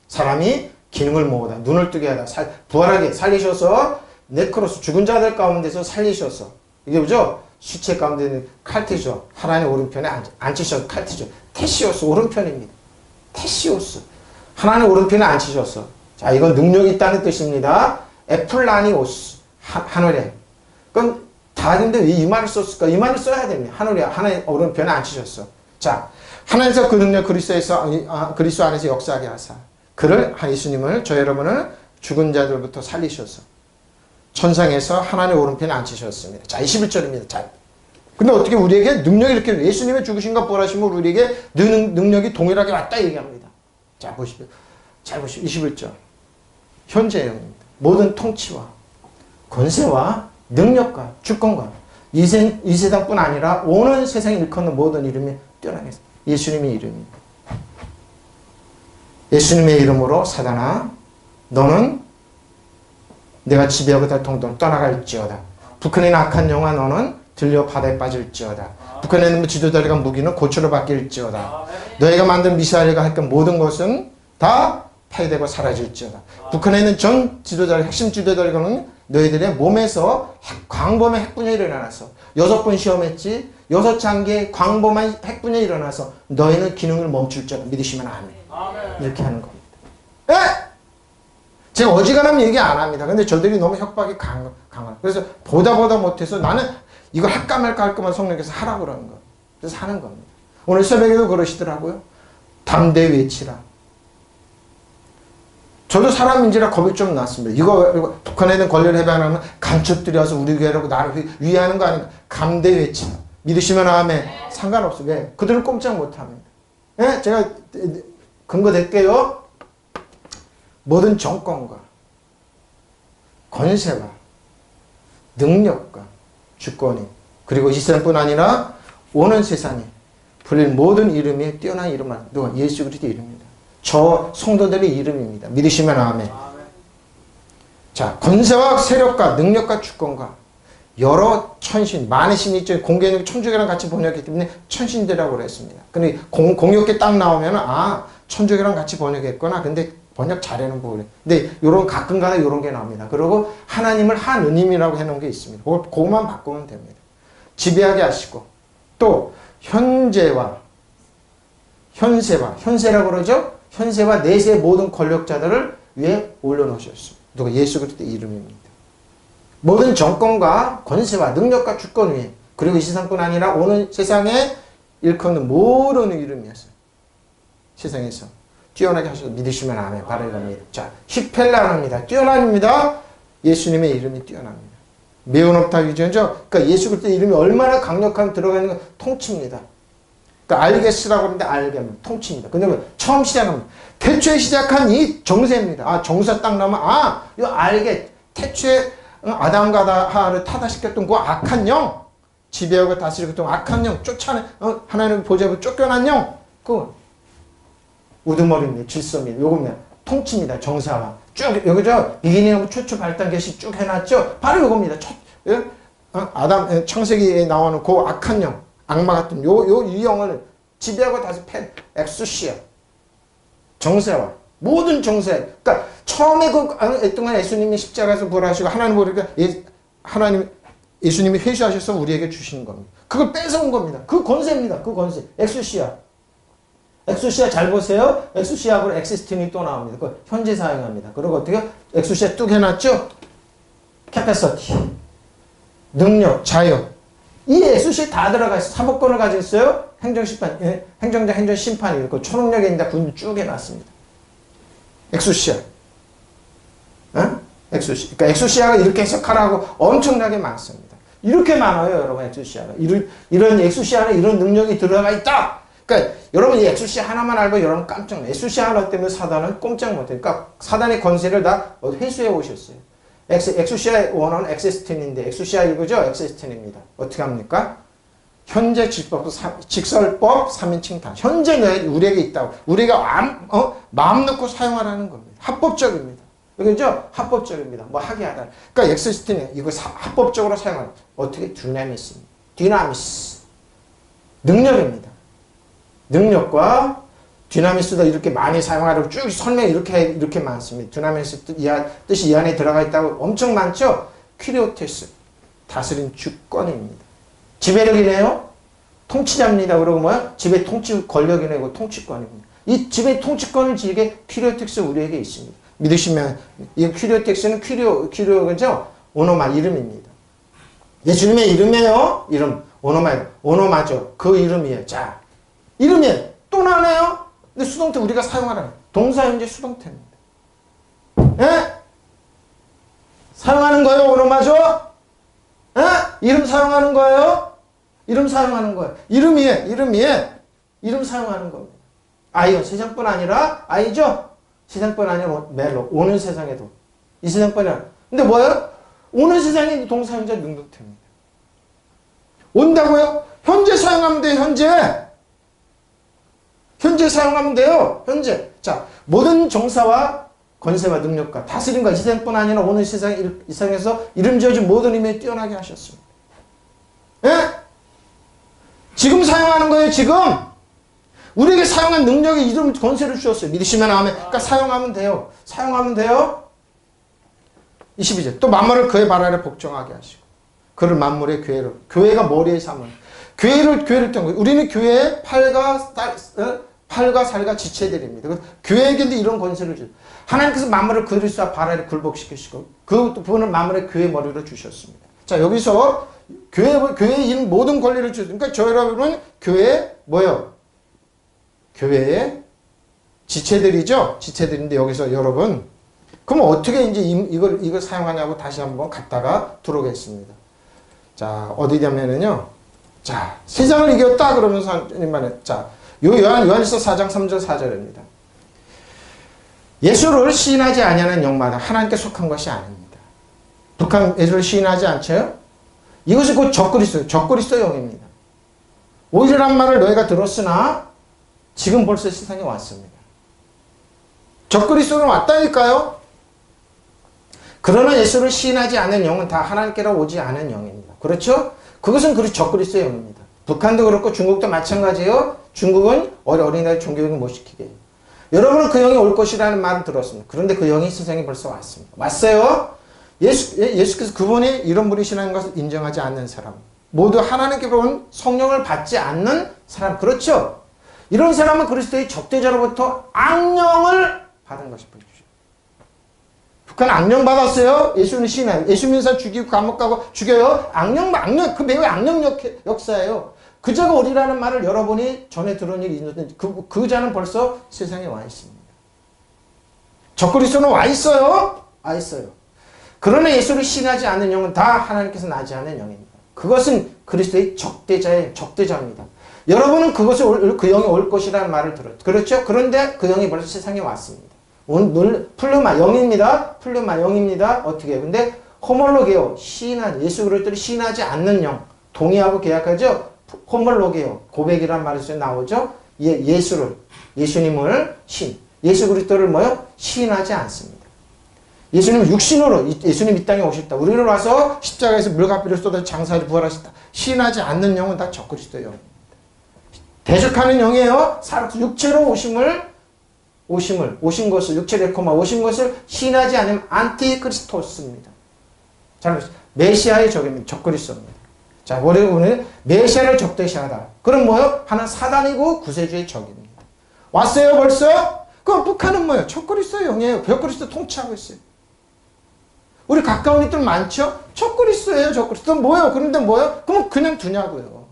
사람이 기능을 모으다. 눈을 뜨게 하다. 부활하게 살리셔서 네크로스 죽은 자들 가운데서 살리셔서 이게 뭐죠? 시체 가운데는 칼티죠. 하나님 오른편에 앉히셔서 칼티죠. 테시오스 오른편입니다. 테시오스. 하나님 오른편에 앉히셨어. 자, 이건 능력이 있다는 뜻입니다. 에플라니오스. 하늘에. 그럼 다른데 왜 이 말을 썼을까? 이 말을 써야 됩니다. 하늘에, 하나님 오른편에 앉히셨어. 자, 하나님께서 그 능력 그리스도 안에서 역사하게 하사. 예수님을, 저 여러분을 죽은 자들부터 살리셔서 천상에서 하나님 오른편에 앉히셨습니다. 자, 21절입니다. 자, 근데 어떻게 우리에게 능력이 이렇게 예수님의 죽으심과 부활하심으로 우리에게 능력이 동일하게 왔다 얘기합니다. 자, 보십시오. 잘 보십시오. 21절. 현재형입니다. 모든 통치와 권세와 능력과 주권과 이 세상뿐 아니라 오는 세상에 일컫는 모든 이름이 뛰어나게 예수님의 이름입니다. 예수님의 이름으로 사단아 너는 내가 지배하고 달통도 떠나갈지어다. 북한의 악한 영아 너는 들려 바다에 빠질지어다. 북한에 있는 지도자리가 무기는 고초로 바뀔지어다. 너희가 만든 미사일과 할 모든 것은 다 폐되고 사라질지어다. 북한에 있는 전 지도자리, 핵심 지도자리는 너희들의 몸에서 광범의 핵분열이 일어나서 6번 시험했지 6장기의 광범한 핵분열이 일어나서 너희는 기능을 멈출지어다. 믿으시면 아멘. 이렇게 하는 겁니다. 에? 제가 어지간하면 얘기 안 합니다. 근데 저들이 너무 협박이 강한. 그래서 보다 못해서 나는 이걸 할까 말까 할 것만 성령께서 하라고 그러는 거예요. 그래서 하는 겁니다. 오늘 새벽에도 그러시더라고요. 담대 외치라. 저도 사람인지라 겁이 좀 났습니다. 이거 북한에 대한 권리를 해방하면 간첩들이 와서 우리 교회라고 나를 위하는 거 아닌가. 감대 외침. 믿으시면 아멘. 상관없어요. 왜? 그들은 꼼짝 못합니다. 예? 제가 근거 댈게요. 모든 정권과 권세와 능력과 주권이 그리고 이 세상뿐 아니라 오는 세상에 불릴 모든 이름이 뛰어난 이름은 누가? 예수 그리스도의 이름입니다. 저 성도들의 이름입니다. 믿으시면 아멘. 자, 권세와 세력과 능력과 주권과 여러 천신, 많은 신이 있죠. 공개는 천주교랑 같이 번역했기 때문에 천신들이라고 그랬습니다. 근데 공역계 딱 나오면 천주교랑 같이 번역했구나. 근데 번역 잘해놓은 부분이. 근데 요런 가끔가다 요런 게 나옵니다. 그리고 하나님을 하느님이라고 해놓은 게 있습니다. 그거만 바꾸면 됩니다. 지배하게 하시고 또 현세라고 그러죠? 현세와 내세의 모든 권력자들을 위에 올려놓으셨습니다. 누가? 예수 그리스도의 이름입니다. 모든 정권과 권세와 능력과 주권 위에 그리고 이 세상뿐 아니라 오는 세상에 일컫는 모든 이름이었어요. 세상에서 뛰어나게 하셔서 믿으시면 아멘. 바라랍니다. 자, 히펠라랍니다. 뛰어납니다. 예수님의 이름이 뛰어납니다. 매우 높다 위전죠. 그러니까 예수 그리스도의 이름이 얼마나 강력하면 들어가 있는 건 통치입니다. 그러니까 알게스라고 하는데 알게는 통치입니다. 근데 처음 시작합니다. 태초에 시작한 이 정세입니다. 정사 딱 나오면 이 알게 태초에 아담과 하와를 타다시켰던 그 악한 영, 지배하고 다스리고 악한 영, 쫓아내 하나님의 보좌로 쫓겨난 영, 그 우두머리입니다. 질서입니다. 요겁니다. 통치입니다. 정사와 쭉 여기죠. 이기니하고 최초 발단 계시 쭉 해놨죠. 바로 요겁니다. 아담 창세기에 나오는 그 악한 영, 악마 같은 이 영을 지배하고 다시 엑수시아, 정세와 모든 정세. 그러니까 처음에 동안 예수님이 십자가에서 부활하시고 하나님 보니까 예수님이 회수하셔서 우리에게 주시는 겁니다. 그걸 뺏어온 겁니다. 그 권세입니다. 그 권세. 엑수시아 잘 보세요. 엑수시아하고 엑시스틴이 또 나옵니다. 그 현재 사용합니다. 그리고 어떻게 엑수시아 뚝 해놨죠? 캐패서티, 능력, 자유. 이 엑수시아 다 들어가 있어요. 사법권을 가지고 있어요. 행정심판, 행정자, 행정심판이 있고 초능력에 있는데 군 쭉 해놨습니다. 엑수시아. 엑수시아. 그러니까 엑수시아가 이렇게 해석하라고 엄청나게 많습니다. 이렇게 많아요, 여러분, 엑수시아가. 이런 엑수시아는 이런 능력이 들어가 있다! 그러니까 여러분 이 엑수시아 하나만 알고 여러분 깜짝 놀라요. 엑수시아 하나 때문에 사단은 꼼짝 못해요. 그러니까 사단의 권세를 다 회수해 오셨어요. 엑수시아의 원어는 엑시스틴인데 엑수시아 이거죠? 엑시스틴입니다. 어떻게 합니까? 현재 직설법 3인칭 단. 현재 우리에게 있다고. 우리가 마음 놓고 사용하라는 겁니다. 합법적입니다. 그죠? 합법적입니다. 뭐 하게 하다. 그러니까 엑시스틴이 이거 합법적으로 사용하는 어떻게? 디나미스. 능력입니다. 능력과 디나미스도 이렇게 많이 사용하라고 쭉 설명이 이렇게 많습니다. 디나미스 뜻이 이 안에 들어가 있다고 엄청 많죠? 퀴리오테스. 다스린 주권입니다. 지배력이네요? 통치자입니다. 그러고 뭐야? 지배 통치 권력이네고 통치권입니다. 이 지배 통치권을 지게 퀴리오텍스 우리에게 있습니다. 믿으시면 이 퀴리오텍스는 퀴리오죠? 오노마 이름입니다. 예수님의 이름이에요. 이름. 오노마죠. 그 이름이에요. 자. 이름이 또 나네요. 근데 수동태 우리가 사용하라는 동사현재 수동태입니다. 예? 사용하는 거예요. 오노마죠? 예? 이름 사용하는 거예요. 이름 사용하는 거예요. 이름 사용하는 겁니다. 아이요. 세상뿐 아니라 아이죠? 세상뿐 아니라 멜로. 오는 세상에도. 이 세상뿐 아니라. 근데 뭐예요? 오는 세상이 동사현재 능동태입니다. 온다고요? 현재 사용하면 돼요. 현재 사용하면 돼요. 현재. 자, 모든 정사와 권세와 능력과 다스림과 이 세상뿐 아니라 오늘 세상에서 이름 지어준 모든 힘에 뛰어나게 하셨습니다. 예? 지금 사용하는 거예요. 지금. 우리에게 사용한 능력의 이름 권세를 주셨어요. 믿으시면 아멘. 그러니까 사용하면 돼요. 22절. 또 만물을 그의 발 아래 복종하게 하시고 그를 만물의 교회가 머리에 삼은 교회를 뜬 거예요. 우리는 교회의 팔과 살과 지체들입니다. 교회에게도 이런 권세를 주죠. 하나님께서 만물을 그리스도와 발 아래 굴복시키시고 그 부분을 만물의 교회 머리로 주셨습니다. 자, 여기서 교회의 이 모든 권리를 주죠. 그러니까 저 여러분은 교회 교회의 지체들이죠. 지체들인데 여기서 여러분 그럼 어떻게 이제 이걸 사용하냐고 다시 한번 갖다가 들어오겠습니다. 자, 어디냐면은요. 자, 세상을 이겼다 그러면서 자, 요한일서 4장 3절 4절입니다. 예수를 시인하지 아니하는 영마다 하나님께 속한 것이 아닙니다. 북한 예수를 시인하지 않죠? 이것이 곧 적그리스도 영입니다. 오히려란 말을 너희가 들었으나 지금 벌써 세상에 왔습니다. 적그리스도는 왔다니까요. 그러나 예수를 시인하지 않은 영은 다 하나님께로 오지 않은 영입니다. 그렇죠? 그것은 적그리스도의 영입니다. 북한도 그렇고 중국도 마찬가지예요. 중국은 어린이날 종교교육을 못 시키게 해요. 여러분은 그 영이 올 것이라는 말을 들었습니다. 그런데 그 영이 세상에 벌써 왔습니다. 왔어요. 예수께서 그분이 이런 분이시라는 것을 인정하지 않는 사람, 모두 하나님께로 온 성령을 받지 않는 사람, 그렇죠? 이런 사람은 그리스도의 적대자로부터 악령을 받은 것이 보십시오. 북한 악령 받았어요. 예수는 신앙. 예수 믿는 사람 죽이고 감옥 가고 죽여요. 악령, 그 매우 악령 역사예요. 그 자가 오리라는 말을 여러분이 전에 들은 일이 있는데 그 자는 벌써 세상에 와 있습니다. 적그리스도는 와 있어요. 와 있어요. 그러나 예수를 신하지 않는 영은 다 하나님께서 나지 않은 영입니다. 그것은 그리스도의 적대자입니다. 여러분은 그 영이 올 것이라는 말을 들었죠. 그렇죠? 그런데 그 영이 벌써 세상에 왔습니다. 플루마 영입니다. 플루마 영입니다. 어떻게 해요? 근데 호몰로게요. 예수 그리스도를 시인하지 않는 영. 동의하고 계약하죠? 호몰로게요. 고백이란 말에서 나오죠? 예수님을 예수 그리스도를 시인하지 않습니다. 예수님은 육신으로 예수님 이 땅에 오셨다. 우리를 와서 십자가에서 물값비를 쏟아 장사를 부활하셨다. 시인하지 않는 영은 다 적그리스도 영입니다. 대적하는 영이에요. 육체로 오신 것을 육체를 오신 것을 시인하지 않으면 안티크리스토스입니다. 잘 메시아의 적입니다. 적그리스도입니다. 자, 우리는 메시아를 적대시하다. 그럼 뭐요? 하나는 사단이고 구세주의 적입니다. 왔어요, 벌써? 그럼 북한은 뭐예요? 적그리스도 영이에요. 적그리스도 통치하고 있어요. 우리 가까운 이들 많죠? 적그리스도예요, 적그리스도. 뭐예요? 그런데 뭐예요? 그럼 그냥 두냐고요.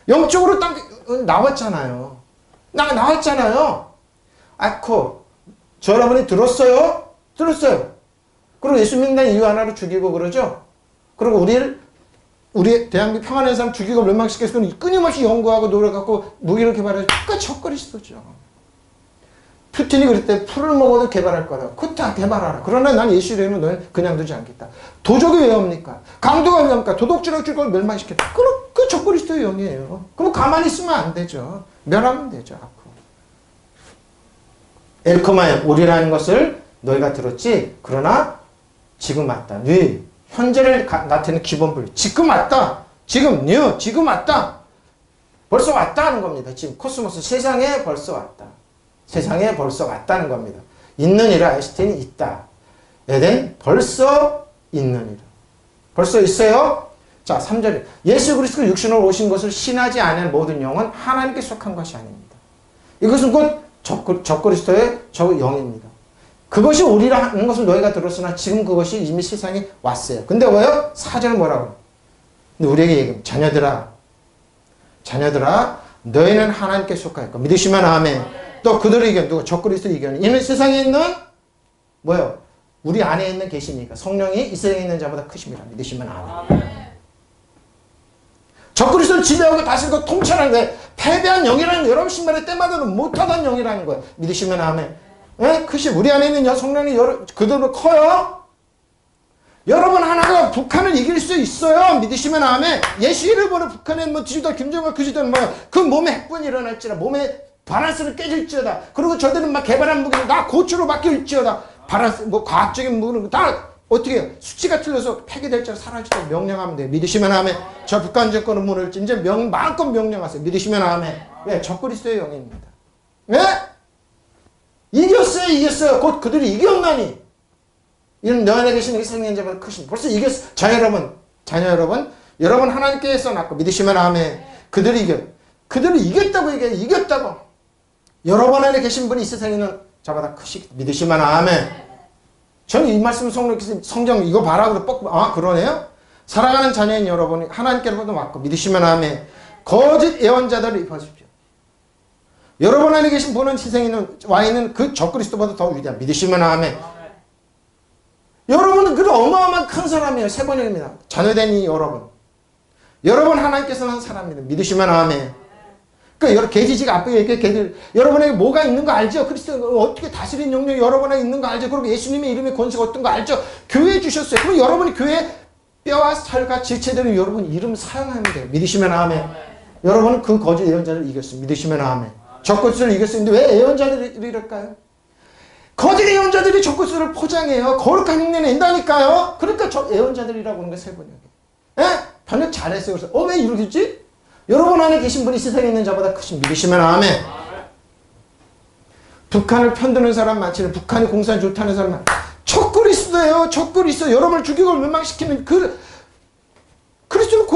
영적으로 딱 나왔잖아요. 나왔잖아요. 저 여러분이 들었어요? 들었어요. 그리고 예수 믿는 이유 하나로 죽이고 그러죠? 그리고 우리 대한민국 평안한 사람 죽이고 멸망시켜서 끊임없이 연구하고 노력하고 무기를 개발해서 그 적그리스도죠. 푸틴이 그랬대. 풀을 먹어도 개발할 거다. 그거 다 개발하라. 그러나 난 예수 이름은 너는 그냥 두지 않겠다. 도적이 왜 옵니까? 강도가 왜 옵니까? 도덕질을 줄 걸 멸망시켰다. 그 적그리스도의 영이에요. 그럼 가만히 있으면 안 되죠. 멸하면 되죠. 엘코마의 오리라는 것을 너희가 들었지. 그러나 지금 왔다. 네 현재를 나타내는 기본불. 지금 왔다. 지금 왔다. 벌써 왔다 하는 겁니다. 지금 코스모스 세상에 벌써 왔다. 세상에 벌써 왔다는 겁니다. 있느니라. 에스틴이 있다. 에덴 벌써 있느니라. 벌써 있어요. 자, 3절에 예수 그리스도가 육신으로 오신 것을 신하지 않은 모든 영은 하나님께 속한 것이 아닙니다. 이것은 곧 적그리스도의 영입니다. 그것이 오리라는 것을 너희가 들었으나 지금 그것이 이미 세상에 왔어요. 근데 왜요? 4절은 뭐라고? 근데 우리에게 얘기합니다. 자녀들아 너희는 하나님께 속하였고 믿으시면 아멘. 또 그들의 의견, 누가 적그리스도 의견이 이는 세상에 있는 뭐요? 우리 안에 있는 계시니까 성령이 이 세상에 있는 자보다 크십니다. 믿으시면 아멘. 적그리스도를 지배하고 다스리고 통치하는 거예요. 패배한 영이라는 여러분 신발의 때마다는 못하던 영이라는 거예요. 믿으시면 아멘. 예? 우리 안에 있는 성령이 그들보다 커요. 여러분 하나가 북한을 이길 수 있어요. 믿으시면 아멘. 예수 이름으로 북한에 지지도 김정은 그 지도는 그 몸에 핵분이 일어날지라 몸에 바란스를 깨질지어다. 그리고 저들은 개발한 무기를 다 고추로 바뀔지어다. 바란스 과학적인 무기는 다 어떻게 해요? 수치가 틀려서 폐기될지라 사라지도록 명령하면 돼요. 믿으시면 아멘. 저 북한 정권은 무너질지 이제 마음껏 명령하세요. 믿으시면 아멘. 왜? 적그리스도의 영입니다. 왜? 이겼어요. 곧 그들이 이겼나니. 이런 너 안에 계신 이스라엘 자보다 크신. 벌써 이겼어. 자녀 여러분 하나님께서 낳고 믿으시면 아멘. 그들이 이겼다고 얘기해요. 이겼다고. 여러분 안에 계신 분이 이 세상에 있는 자보다 크시. 믿으시면 아멘. 저는 이 말씀 성경 이거 봐라 그러고 그러네요. 사랑하는 자녀인 여러분이 하나님께로부터 왔고 믿으시면 아멘. 거짓 예언자들을 보십시오. 여러분 안에 계신 분은 세상에 와 있는 그 적그리스도보다 더 위대한. 믿으시면 아멘. 여러분은 그 어마어마한 큰 사람이에요. 세 번역입니다. 자녀된 이 여러분. 여러분 하나님께서 난 사람입니다. 믿으시면 아멘. 그러니까 개지지가 앞에 개들 여러분에게 뭐가 있는 거 알죠? 그리스도가 어떻게 다스리는 영역이 여러분에게 있는 거 알죠? 그리고 예수님의 이름의 권세가 어떤 거 알죠? 교회 주셨어요. 그럼 여러분이 교회 뼈와 살과 지체들은 여러분 이름 사용하면 돼요. 믿으시면 아멘. 여러분은 그 거짓 예언자를 이겼어요. 믿으시면 아멘. 적그리스도를 이겼었는데 왜 예언자들이 이럴까요? 거짓 예언자들이 적그리스도를 포장해요. 거룩한 흉내 낸다니까요. 그러니까 예언자들이라고 하는 게 세 번역이에요. 예? 번역 잘했어요. 그래서 왜 이러겠지? 여러분 안에 계신 분이 세상에 있는 자보다 크신 믿으시면 아멘. 북한을 편드는 사람 많지는 북한이 공산 좋다는 사람 많 적그리스도예요. 적그리스도. 여러분을 죽이고 멸망시키는 그리스도를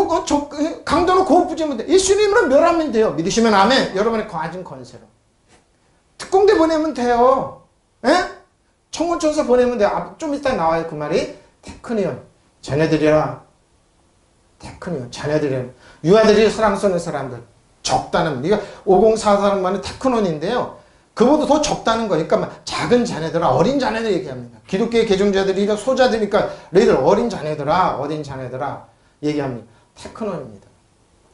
강도로 고부지면 돼. 예수님으로 멸하면 돼요. 믿으시면 아멘. 여러분의 가진 권세로. 특공대 보내면 돼요. 예? 청문천사 보내면 돼요. 좀 이따 나와요. 그 말이. 테크니온. 자녀들이라. 테크니온. 자녀들이라. 유아들이 사랑스러운 사람들. 적다는. 네가 504 사람만은 테크논인데요. 그보다 더 적다는 거니까 그러니까 작은 자녀들아, 어린 자녀들 얘기합니다. 기독교의 개종자들이 소자들이니까 너희들 어린 자녀들아, 어린 자녀들아 얘기합니다. 테크논입니다.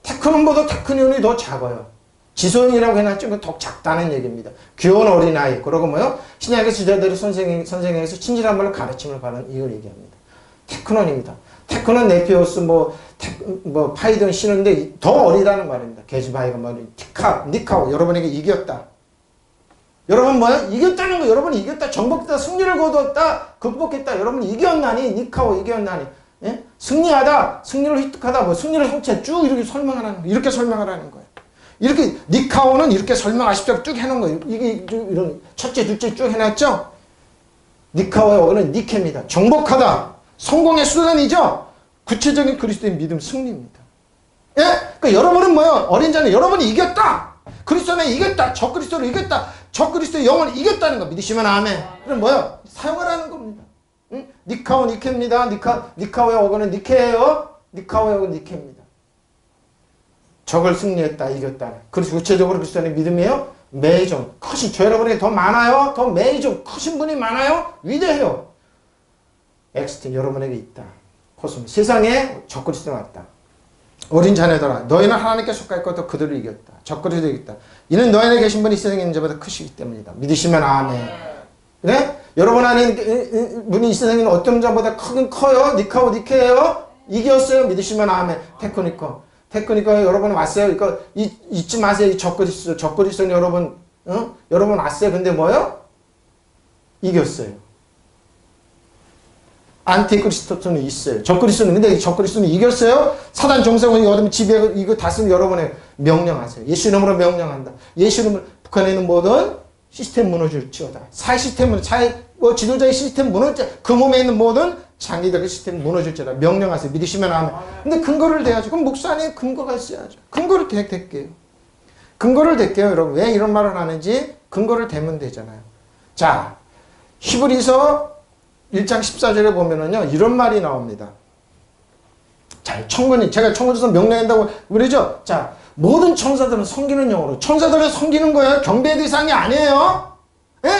테크논보다 테크논이 더 작아요. 지소형이라고 해놨죠. 더 작다는 얘기입니다. 귀여운 어린아이. 그러고 뭐요? 신약의 지자들이 선생에게서 친절한 말로 가르침을 받는 이걸 얘기합니다. 테크논입니다. 테크논 네피오스 파이든 신는데 더 어리다는 말입니다. 게즈바이가 니카오 여러분에게 이겼다. 여러분 뭐야? 이겼다는 거. 여러분이 이겼다. 정복했다. 승리를 거두었다. 극복했다. 여러분이 이겼나니. 니카오 이겼나니. 예? 승리하다. 승리를 획득하다. 승리를 성취해. 쭉 이렇게 설명하라는 거. 이렇게 설명하라는 거예요. 이렇게 니카오는 이렇게 설명하십시오. 쭉 해놓은 거예요. 이게 이런 첫째, 둘째 쭉 해놨죠? 니카오의 어근은 니케입니다. 정복하다. 성공의 수단이죠? 구체적인 그리스도의 믿음 승리입니다. 예? 그러니까 여러분은 뭐예요? 어린 자는 여러분이 이겼다. 그리스도는 이겼다. 적그리스도를 이겼다. 적그리스도의 영을 이겼다는 거 믿으시면 아멘. 그럼 뭐예요? 사용하라는 겁니다. 응? 니카오 니케입니다. 니카오의 어근은 니케예요. 니카오의 어근은 니케입니다. 적을 승리했다. 이겼다. 그래서 구체적으로 그리스도의 믿음이에요. 매이종 크신 저 여러분에게 더 많아요. 더 매이종 크신 분이 많아요. 위대해요. 엑스틴 여러분에게 있다. 코스모 세상에 적그리스도가 왔다. 어린 자녀들아 너희는 하나님께 속할 것도 그들을 이겼다. 적그리스도 이겼다. 이는 너희 안에 계신 분이 세상에 있는 자보다 크시기 때문이다. 믿으시면 아멘. 그래? 여러분 안에 분이 이 세상에 있는 어떤 자보다 크긴 커요. 니카오 니케예요. 이겼어요. 믿으시면 아멘. 테크니커 여러분 왔어요. 이거 잊지 마세요. 이 적그리스도는 여러분 여러분 왔어요. 근데 뭐요? 이겼어요. 안티크리스토는 있어요. 적그리스도는 근데 적그리스도는 이겼어요. 사단 정상원이 얻으면 지배 이거 다스리는 여러분의 명령하세요. 예수 이름으로 명령한다. 예수 이름으로 북한에 있는 모든 시스템 무너질지어다. 사회 시스템은 지도자의 시스템 무너질 그 몸에 있는 모든 장기들의 시스템 무너질지어다. 명령하세요. 믿으시면 아멘. 근데 근거를 대야죠. 그럼 목사 안에 근거가 있어야죠. 근거를 댈게요. 근거를 댈게요, 여러분. 왜 이런 말을 하는지 근거를 대면 되잖아요. 자, 히브리서 1장 14절에 보면은요, 이런 말이 나옵니다. 자, 제가 천군에서 명령한다고 그러죠? 자, 모든 천사들은 섬기는 영으로. 천사들은 섬기는 거예요. 경배 대상이 아니에요. 예?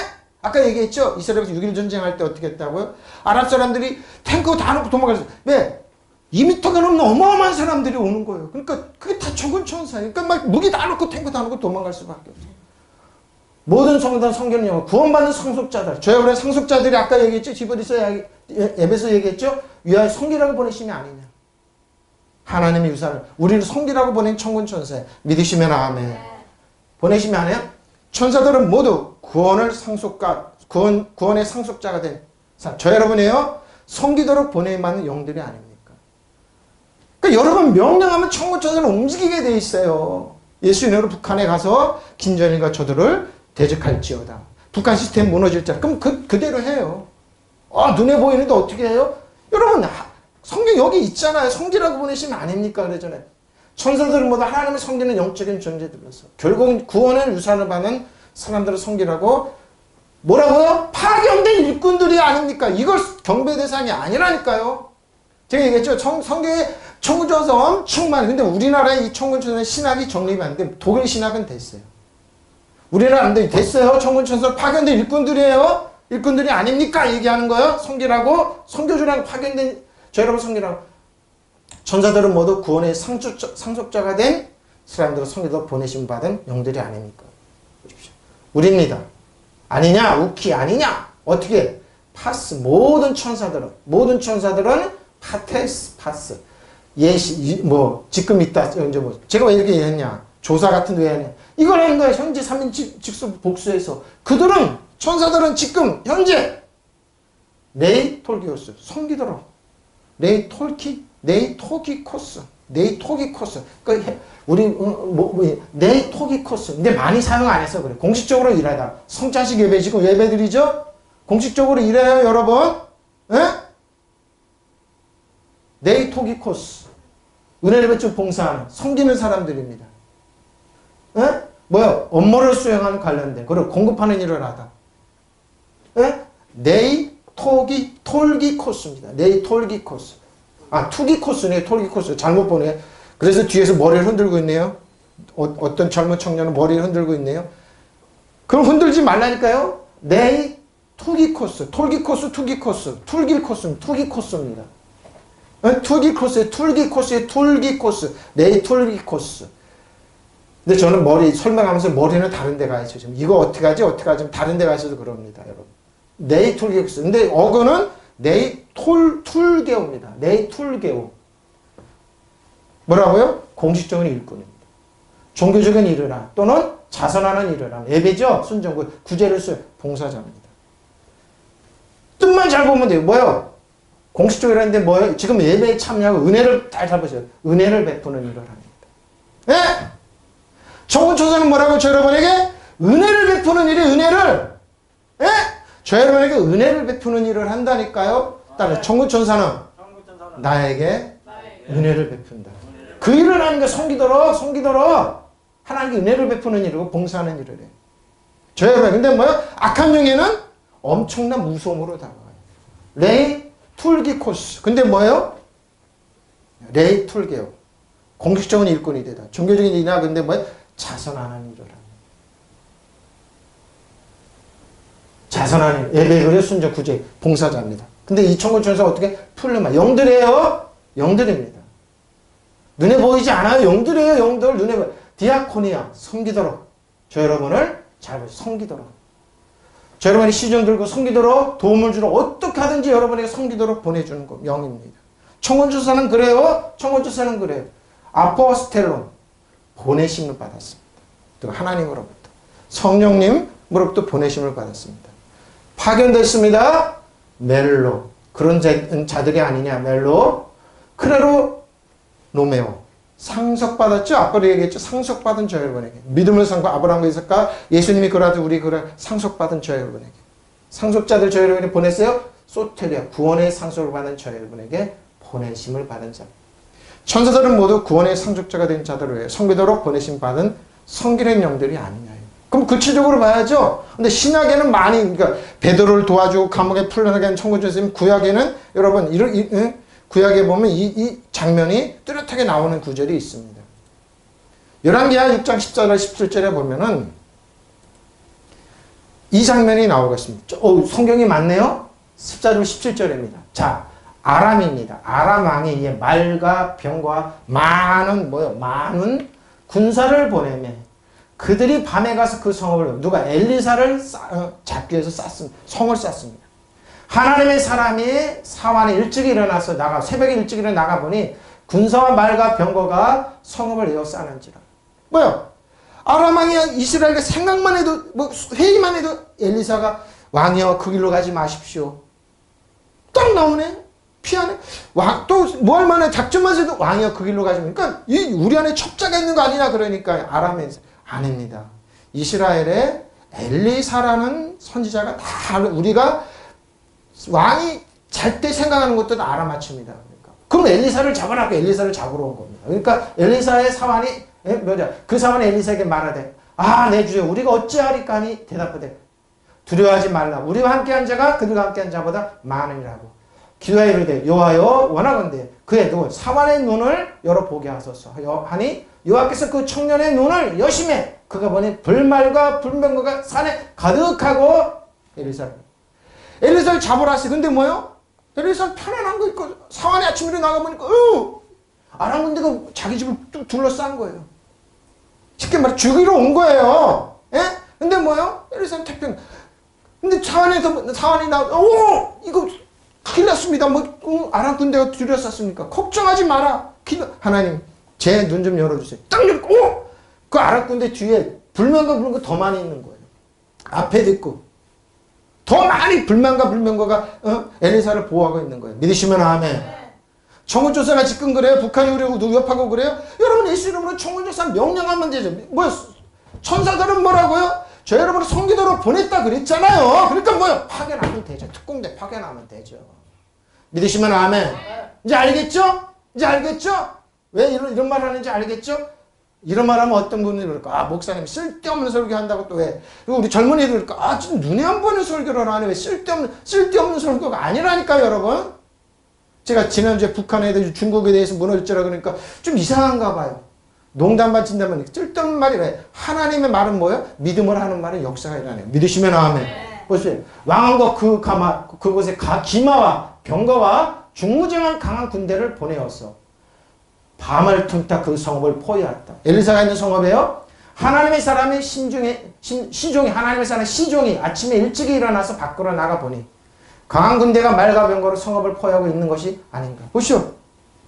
아까 얘기했죠? 이스라엘에서 6.1 전쟁할 때 어떻게 했다고요? 아랍 사람들이 탱크 다 놓고 도망갔어요. 왜? 2m가 넘는 어마어마한 사람들이 오는 거예요. 그러니까 그게 다 천군 천사예요. 그러니까 막 무기 다 놓고 탱크 다 놓고 도망갈 수밖에 없어요. 모든 성도는 섬기는 영으로 구원받는 상속자들. 저희 우리 상속자들이 아까 얘기했죠? 히브리서 에베소 얘기했죠? 위하여 섬기라고 보내심이 아니냐. 하나님의 유산을 우리를 섬기라고 보낸 천군 천사에 믿으시면 아멘. 보내심이 아니에요? 천사들은 모두 구원의 상속자가 된 저 여러분이에요. 섬기도록 보내만은 영들이 아닙니까? 그러니까 여러분 명령하면 천군 천사는 움직이게 돼 있어요. 예수 이름으로 북한에 가서 김정일과 저들을 대적할지어다. 북한 시스템 무너질 자. 그럼 그대로 해요. 눈에 보이는데 어떻게 해요? 여러분 성경 여기 있잖아요. 섬기라고 보내시면 아닙니까? 그러잖아요. 천사들은 모두 하나님을 섬기는 영적인 존재들로서 결국 구원의 유산을 받는 사람들을 섬기라고 뭐라고요? 파견된 일꾼들이 아닙니까? 이걸 경배 대상이 아니라니까요. 제가 얘기했죠. 성경에 천군천사 엄청 많이. 근데 우리나라에 이 천군천사 신학이 정립이 안 돼. 독일 신학은 됐어요. 우리나라 안 돼. 됐어요. 천군천사 파견된 일꾼들이에요. 일꾼들이 아닙니까? 얘기하는 거예요. 섬기라고, 섬겨주라고 파견된 저 여러분 섬기라고. 천사들은 모두 구원의 상속자가 된 사람들을 섬기도록 보내심 받은 영들이 아닙니까? 보십시오. 우리입니다. 아니냐? 우키 아니냐? 어떻게? 파스. 모든 천사들은 파테스, 파스. 예시, 지금 있다. 이제 제가 왜 이렇게 했냐? 조사 같은 데 왜 하냐? 이걸 한 거야. 현재 3인 직수 복수해서. 천사들은 지금, 현재, 네이 톨기오스. 섬기도록. 네이 토기코스. 그러니까 네이 토기코스. 근데 많이 사용 안 해서 그래. 공식적으로 일하다. 성자식 예배 지금 예배드리죠? 공식적으로 일해요, 여러분. 에? 네이 토기코스. 은혜를 베풀 봉사하는, 섬기는 사람들입니다. 에? 업무를 수행하는 관련된, 그리고 공급하는 일을 하다. 에? 네이 톨기코스입니다. 네이 톨기코스. 투기코스네, 톨기코스. 잘못 보네. 그래서 뒤에서 머리를 흔들고 있네요. 어떤 젊은 청년은 머리를 흔들고 있네요. 그럼 흔들지 말라니까요. 네이 투기코스. 투기코스입니다. 투기코스. 네이 톨기코스. 근데 저는 설명하면서 머리는 다른 데 가 있어요. 지금 이거 어떻게 하지? 다른 데 가 있어도 그럽니다, 여러분. 네이 톨기코스. 근데 어근은 네이 툴게오입니다. 네이 툴게오. 뭐라고요? 공식적인 일꾼입니다. 종교적인 일을 하는 또는 자선하는 일을 하는 예배죠. 순종 구제를 봉사자입니다. 뜻만 잘 보면 돼요. 공식적으로 하는데 지금 예배에 참여하고 은혜를 잘 잡으세요. 은혜를 베푸는 일을 합니다. 예? 청구초사는 뭐라고? 저 여러분에게 은혜를 베푸는 일이 은혜를. 예? 저 여러분에게 은혜를 베푸는 일을 한다니까요. 따라 청구천사는 나에게 은혜를 베푼다. 그 일을 하는 게 섬기도록 하나님께 은혜를 베푸는 일이고 봉사하는 일을 해요. 저 여러분 근데 악한 영에는 엄청난 무서움으로 다가와요. 레이 툴기코스. 근데 레이 툴게오. 공식적인 일꾼이 되다. 종교적인 일이나 근데 자선하는 일을 합니다. 자선하는 예배, 그래 순종, 구제, 봉사자입니다. 근데 이 청구천사 어떻게? 풀려만 영들이에요. 영들입니다. 눈에 보이지 않아요. 영들이에요. 영들 눈에 보여. 디아코니아 섬기도록 저 여러분을 잘 보세요. 섬기도록 저 여러분이 시중 들고 섬기도록 도움을 주러 어떻게 하든지 여러분에게 섬기도록 보내주는 것 영입니다. 청원주사는 그래요. 아포스텔론 보내심을 받았습니다. 또 하나님으로부터 성령님으로부터 보내심을 받았습니다. 파견됐습니다. 멜로 그런 자들이 아니냐. 멜로 크레로 노메오 상속받았죠. 아빠도 얘기했죠. 상속받은 저 여러분에게 믿음을 상고 아브라함과 이삭과 예수님이 그러하듯 우리 상속받은 저 여러분에게 상속자들 저 여러분에게 보냈어요. 소테리아 구원의 상속을 받은 저 여러분에게 보내심을 받은 자. 천사들은 모두 구원의 상속자가 된 자들을 위해 섬기도록 보내심 받은 성기는 영들이 아니냐. 그럼 구체적으로 봐야죠. 근데 신약에는 많이 그러니까 베드로를 도와주고 감옥에 풀려나게 한 청구주님 구약에는 여러분 구약에 보면 이 장면이 뚜렷하게 나오는 구절이 있습니다. 열왕기하 6장 14절 17절에 보면은 이 장면이 나오겠습니다. 성경이 맞네요. 14절 17절입니다. 자, 아람입니다. 아람 왕이 말과 병과 많은 군사를 보내며 그들이 밤에 가서 그 성을 누가 엘리사를 잡기 위해서 성을 쌌습니다. 하나님의 사람이 사환에 일찍 일어나서 새벽에 일찍 일어나 나가보니 군사와 말과 병거가 성읍을 에워 싸는지라. 아람 왕이 이스라엘의 생각만 해도 회의만 해도 엘리사가 왕이여 그 길로 가지 마십시오. 딱 나오네. 피하네. 또 뭐 할 만해 작전만 해도 왕이여 그 길로 가지 마십시오. 그러니까 우리 안에 첩자가 있는 거 아니냐 그러니까 아람에서 아닙니다. 이스라엘에 엘리사라는 선지자가 다 우리가 왕이 잘 때 생각하는 것들은 알아맞힙니다. 그럼 엘리사를 잡아라. 엘리사를 잡으러 온 겁니다. 그러니까 엘리사의 사환이 그 사환이 엘리사에게 말하되 내 주여 우리가 어찌하리까 하니 대답하되 두려워하지 말라. 우리와 함께한 자가 그들과 함께한 자보다 많으니라고 기도하여 이르되 여호와여 원하건대 그의 사환의 눈을 열어보게 하소서 하니 여호와께서 그 청년의 눈을 여심해 그가 보니 불말과 불병거가 산에 가득하고 엘리사를 엘리사를 잡으라 했어요. 근데 뭐요? 엘리사는 편안한 거 있고 사환이 아침에 나가보니까 아람 군대가 자기 집을 둘러싼 거예요. 쉽게 말해 죽이러 온 거예요. 예? 근데 뭐요? 엘리사는 태평. 근데 사환이 이거 큰일 났습니다. 아람 군대가 둘러쌌으니까 걱정하지 마라. 하나님 제 눈 좀 열어주세요. 딱 열고 그 아람 군대 뒤에 불면과 불면가 더 많이 있는 거예요. 앞에도 있고 더 많이 불만과 엘리사를 보호하고 있는 거예요. 믿으시면 아멘. 청문조사가 지금 그래요? 북한이 우리를 위협하고 그래요? 여러분 예수 이름으로 청문조사 명령하면 되죠. 천사들은 뭐라고요? 저 여러분을 성기도로 보냈다 그랬잖아요. 그러니까 파견하면 되죠. 특공대 파견하면 되죠. 믿으시면 아멘. 이제 알겠죠? 왜 이런 말 하는지 알겠죠? 이런 말 하면 어떤 분이 그럴까? 목사님 쓸데없는 설교 한다고 또 왜? 그리고 우리 젊은이들 그럴까? 진짜 눈에 안 보이는 설교를 하네. 왜 쓸데없는 설교가 아니라니까요, 여러분. 제가 지난주에 북한에 대해서 중국에 대해서 무너졌더라 그러니까 좀 이상한가 봐요. 농담반 진담반 쓸데없는 말이 왜? 하나님의 말은 뭐예요? 믿음을 하는 말은 역사가 일어나요. 믿으시면 아멘. 보세요. 왕과 그곳에 기마와 병거와 중무정한 강한 군대를 보내었어. 밤을 틈타 그 성읍을 포위했다. 엘리사가 있는 성읍에요. 하나님의 사람이 시종이 하나님의 사람 시종이 아침에 일찍이 일어나서 밖으로 나가보니 강한 군대가 말과 병거로 성읍을 포위하고 있는 것이 아닌가. 보시오.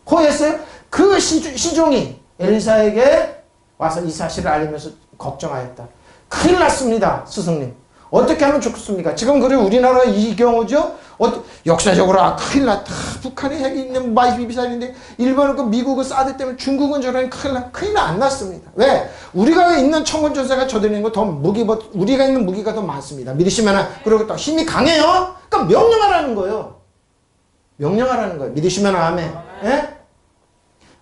포위했어요. 그 시종이 엘리사에게 와서 이 사실을 알리면서 걱정하였다. 큰일 났습니다. 스승님. 어떻게 하면 좋겠습니까? 지금 그리고 우리나라 이 경우죠. 역사적으로 큰일 났다. 북한이 핵이 있는 미사일인데 일본은 그 미국은 사드 때문에 중국은 저런 큰일 안 났습니다. 왜? 우리가 있는 청군전사가 저들이 있는 거 더 우리가 있는 무기가 더 많습니다. 믿으시면 그리고 또 힘이 강해요. 그러니까 명령하라는 거예요. 믿으시면 아멘. 예?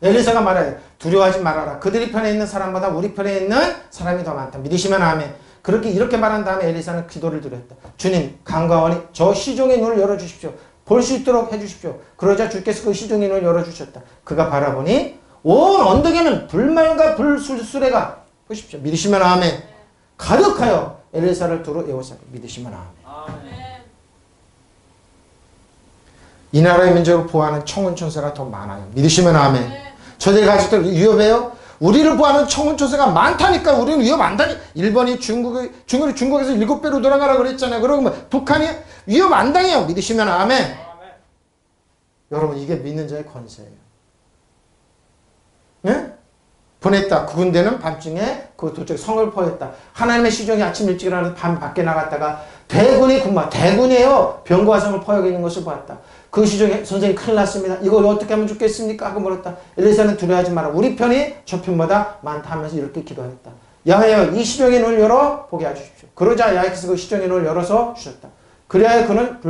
엘리사가 말해요. 두려워하지 말아라. 그들이 편에 있는 사람보다 우리 편에 있는 사람이 더 많다. 믿으시면 아멘. 이렇게 말한 다음에 엘리사는 기도를 드렸다. 주님, 강가원이 저 시종의 눈을 열어주십시오. 볼 수 있도록 해주십시오. 그러자 주께서 그 시종의 눈을 열어주셨다. 그가 바라보니 온 언덕에는 불말과 불수레가 보십시오. 믿으시면 아멘. 가득하여 엘리사를 두루 에워싸고 믿으시면 아멘. 이 나라의 민족을 보호하는 청운천사가 더 많아요. 믿으시면 아멘. 저들이 가지고 위협해요. 우리를 보호하는 청운천사가 많다니까 우리는 위협 안 다니. 일본이 중국에서 7배로 돌아가라 그랬잖아요. 그러면 북한이 위협 안 당해요. 믿으시면 아멘. 여러분 이게 믿는 자의 권세예요. 네? 보냈다. 그 군대는 밤중에 그 도착 성을 포했다. 하나님의 시종이 아침 일찍 일어나서 밤 밖에 나갔다가 대군이에요. 병거와 성을 포하고 있는 것을 보았다. 그 시종에 선생님 큰일 났습니다. 이걸 어떻게 하면 좋겠습니까? 하고 물었다. 엘리사는 두려워하지 마라. 우리 편이 저 편보다 많다 하면서 이렇게 기도했다. 야훼여 이 시종의 눈을 열어 보게 해주십시오. 그러자 야훼께서 그 시종의 눈을 열어서 주셨다. 그래야 그는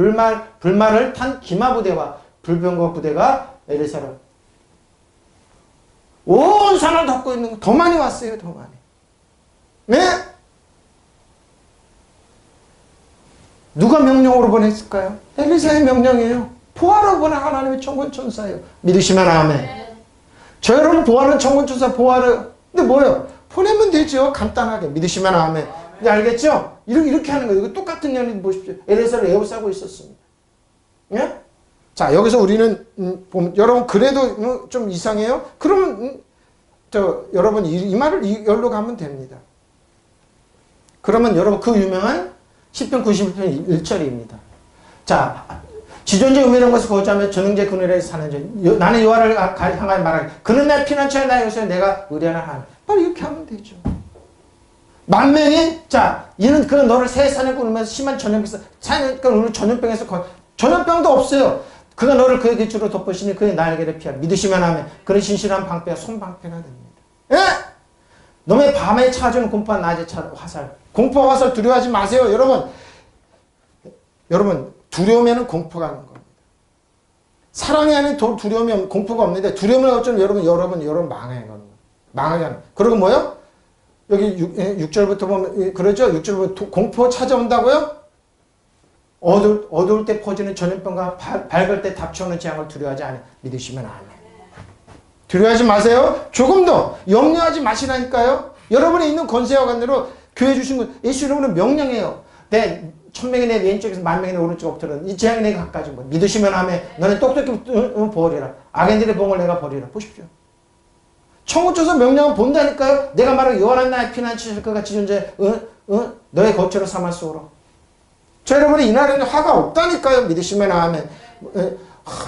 불말을 탄 기마 부대와 불병거 부대가 엘리사를 온 산을 덮고 있는 거 더 많이 왔어요. 더 많이. 네? 누가 명령으로 보냈을까요? 엘리사의 명령이에요. 보아로 보낸 하나님의 청군천사예요. 믿으시면 아멘. 저 여러분 보아는 청군천사 보아를 근데 뭐예요? 보내면 되죠. 간단하게. 믿으시면 아멘. 이제 알겠죠? 이렇게 하는 거예요. 이거 똑같은 연인 보십시오. 엘리사를 에워싸고 있었습니다. 예? 자 여기서 우리는 여러분 그래도 좀 이상해요? 그러면 여러분 이 말을 열로 가면 됩니다. 그러면 여러분 그 유명한 10편 91편 1절입니다. 자 지존재 의미로운 것을 거주하며 전능제 그늘에서 사는 자 나는 여호와를 향하여 말하기 그는 내 피난처에 나의 요새 내가 의뢰하는 하나님. 바로 이렇게 하면 되죠. 만명이 이는 그는 너를 새 산에 꾸르면서 심한 전염병에서 산에니까 오늘 전염병도 없어요. 그가 너를 그의 기초로 덮으시니 그의 날개를 피하라. 믿으시면 하면 그는 신실한 방패와 손방패가 됩니다. 예? 놈의 밤에 찾아오는 공포와 낮에 찾아오는 화살. 공포와 화살 두려워하지 마세요. 여러분 두려우면 공포가 하는 겁니다. 사랑이 아닌 두려우면 공포가 없는데 두려우면 어쩌면 여러분 망해요. 망하잖아요. 그리고 뭐요? 여기 6절부터 보면 그러죠? 6절부터 공포 찾아온다고요? 어두울 때 퍼지는 전염병과 밝을 때 닥쳐오는 재앙을 두려워하지 않아. 믿으시면 아멘. 두려워하지 마세요. 조금 더 염려하지 마시라니까요. 여러분이 있는 권세와 관계로 교회 주신 것 예수 이름으로 명령해요. 천명이 내 왼쪽에서 만명이 내 오른쪽 엎드려 이 재앙이 내가 갖가지 뭐 믿으시면 하면 너는 똑똑히 버리라. 악인들의 봉을 내가 버리라. 보십시오. 천국 조서 명령은 본다니까요. 내가 말하고 여호와는 나의 피난처실 것 같이 존재 너의 거처로 삼았소로. 저 여러분이 이 나라에는 화가 없다니까요. 믿으시면 하면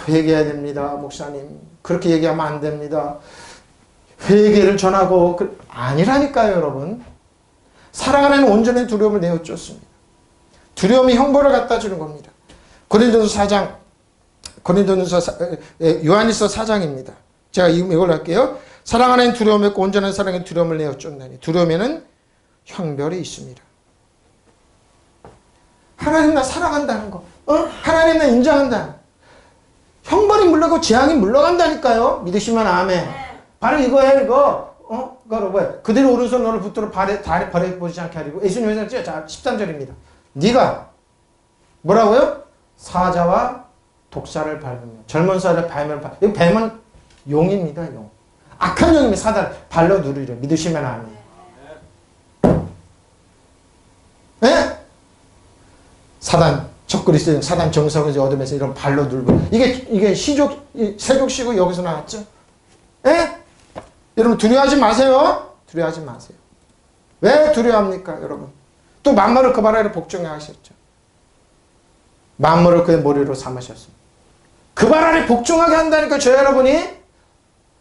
회개해야 됩니다. 목사님 그렇게 얘기하면 안 됩니다. 회개를 전하고 아니라니까요. 여러분 사랑 안에는 온전한 두려움을 내어줬습니다. 두려움이 형벌을 갖다 주는 겁니다. 고린도전서 4장 요한일서 4장입니다. 제가 이걸 할게요. 사랑 안에는 두려움이 없고 온전한 사랑에 두려움을 내어쫓나니 두려움에는 형벌이 있습니다. 하나님 나 사랑한다는 거 하나님 나 인정한다. 형벌이 물러가고 재앙이 물러간다니까요. 믿으시면 아멘. 바로 이거예요. 이거 그거 뭐야? 그대로 오른손 너를 붙들어 다리 버려보지 않게 하리고 예수님 회장 13절입니다. 네가 뭐라고요? 사자와 독사를 밟으며 젊은 사자를 밟으면 이 뱀은 용입니다. 용. 악한 용이면 사단을 발로 누르려. 믿으시면 아멘. 네? 사단 적그리스도 사단 정석을 얻으면서 이런 발로 누르고 이게 세족시고 여기서 나왔죠? 예? 여러분 두려워하지 마세요. 두려워하지 마세요. 왜 두려워합니까? 여러분 또 만물을 그 발 아래 복종해 하셨죠. 만물을 그의 머리로 삼으셨습니다. 그 발 아래 복종하게 한다니까 저 여러분이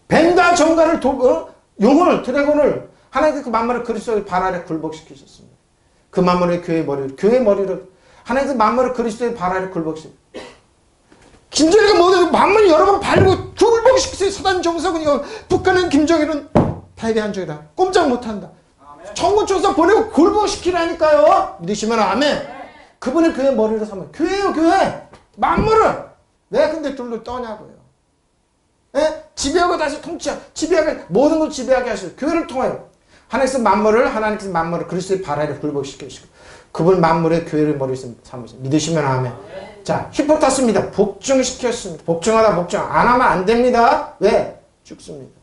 뱀과 정갈을 용을 드래곤을 하나님께서 그 만물을 그리스도의 발 아래 굴복시키셨습니다. 그 만물의 교회의 머리로 하나님께서 만물을 그리스도의 발 아래 굴복시켰습니다. 김정일이가 뭐든 만물 여러 번 발고 굴복시키세요. 사단 정석은 이거 북한은 김정일은 패배한 적이다. 꼼짝 못한다. 청구조사 보내고 굴복시키라니까요. 믿으시면 아멘. 그분이 그의 머리로 삼아요. 교회요 교회. 만물을. 왜 근데 둘로 떠냐고요. 예? 지배하고 다시 지배하게 모든 걸 지배하게 하시고 교회를 통하여 하나님께서 만물을 그리스도의 발 아래 굴복시키시고 그분 만물의 교회를 머리로 삼으시고 믿으시면 아멘. 자, 히포타스입니다. 복종시켰습니다. 복종하다 복종 안 하면 안 됩니다. 왜? 죽습니다.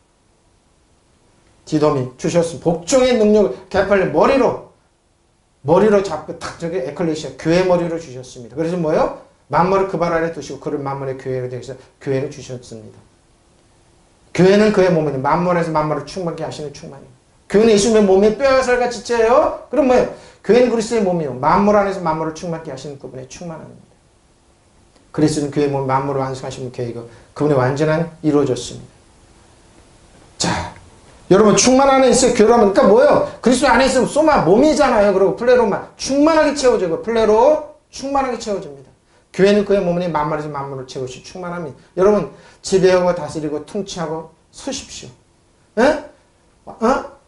디돔이 주셨습니다. 복종의 능력을 개팔려 머리로 잡고 탁 저기 에클레시아 교회 머리로 주셨습니다. 그래서 뭐예요? 만물을 그 발 아래 두시고 그를 만물의 교회로 되셔서 교회를 주셨습니다. 교회는 그의 몸이니 만물에서 만물을 충만케 하시는 충만이에요. 교회는 예수님의 몸의 뼈와 살과 지체예요. 그럼 뭐예요? 교회는 그리스도의 몸이요. 만물 안에서 만물을 충만케 하시는 그분의 충만함입니다. 그리스도는 교회의 몸 만물을 완성하시는 교회이고 그분의 완전한 이루어졌습니다. 자, 여러분 충만 안에 있어요. 교회라면 그러니까 뭐예요? 그리스도 안에 있으면 소마 몸이잖아요. 그리고 플레로만 충만하게 채워지고 플레로 충만하게 채워집니다. 교회는 그의 몸이 만물에서 만물을 채우시 충만합니다. 여러분 지배하고 다스리고 통치하고 서십시오. 예?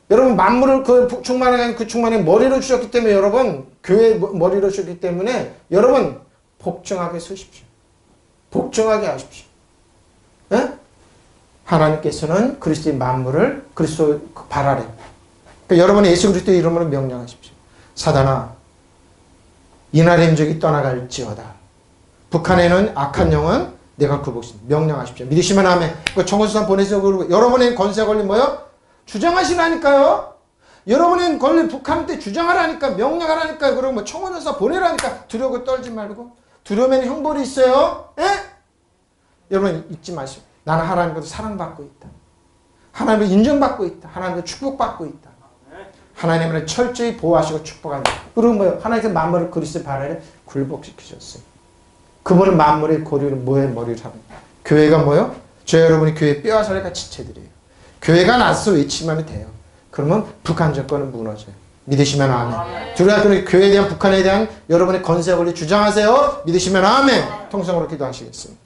여러분 만물을 그 충만하게 그 충만에 머리로 주셨기 때문에 여러분 교회 머리로 주셨기 때문에 여러분 복종하게 서십시오. 복종하게 하십시오. 예? 하나님께서는 그리스도의 만물을 그리스도의 발 아래 그러니까 여러분의 예수 그리스도의 이름으로 명령하십시오. 사단아 이날의 인적이 떠나갈지어다. 북한에는 악한 영은 내가 굴복시킵니다. 명령하십시오. 믿으시면 아멘. 그 청구수산 보내서 여러분의 권세 걸린 뭐요? 주장하시라니까요. 여러분의 권리 북한한테 주장하라니까 명령하라니까 그러고 뭐 청원조사 보내라니까 두려워 떨지 말고 두려우면 형벌이 있어요. 예? 여러분 잊지 마시고 나는 하나님께서 사랑받고 있다. 하나님을 인정받고 있다. 하나님을 축복받고 있다. 하나님을 철저히 보호하시고 축복한다. 그리고 뭐요? 하나님께서 만물을 그리스도의 발 아래 굴복시키셨어요. 그분은 만물의 고리를 뭐의 머리를 합니다. 교회가 뭐요? 저 여러분이 교회 뼈와 살과 지체들이에요. 교회가 나서 외치면 돼요. 그러면 북한 정권은 무너져요. 믿으시면 아멘. 두려워 교회에 대한 북한에 대한 여러분의 권세 권리 주장하세요. 믿으시면 아멘. 통성으로 기도하시겠습니다.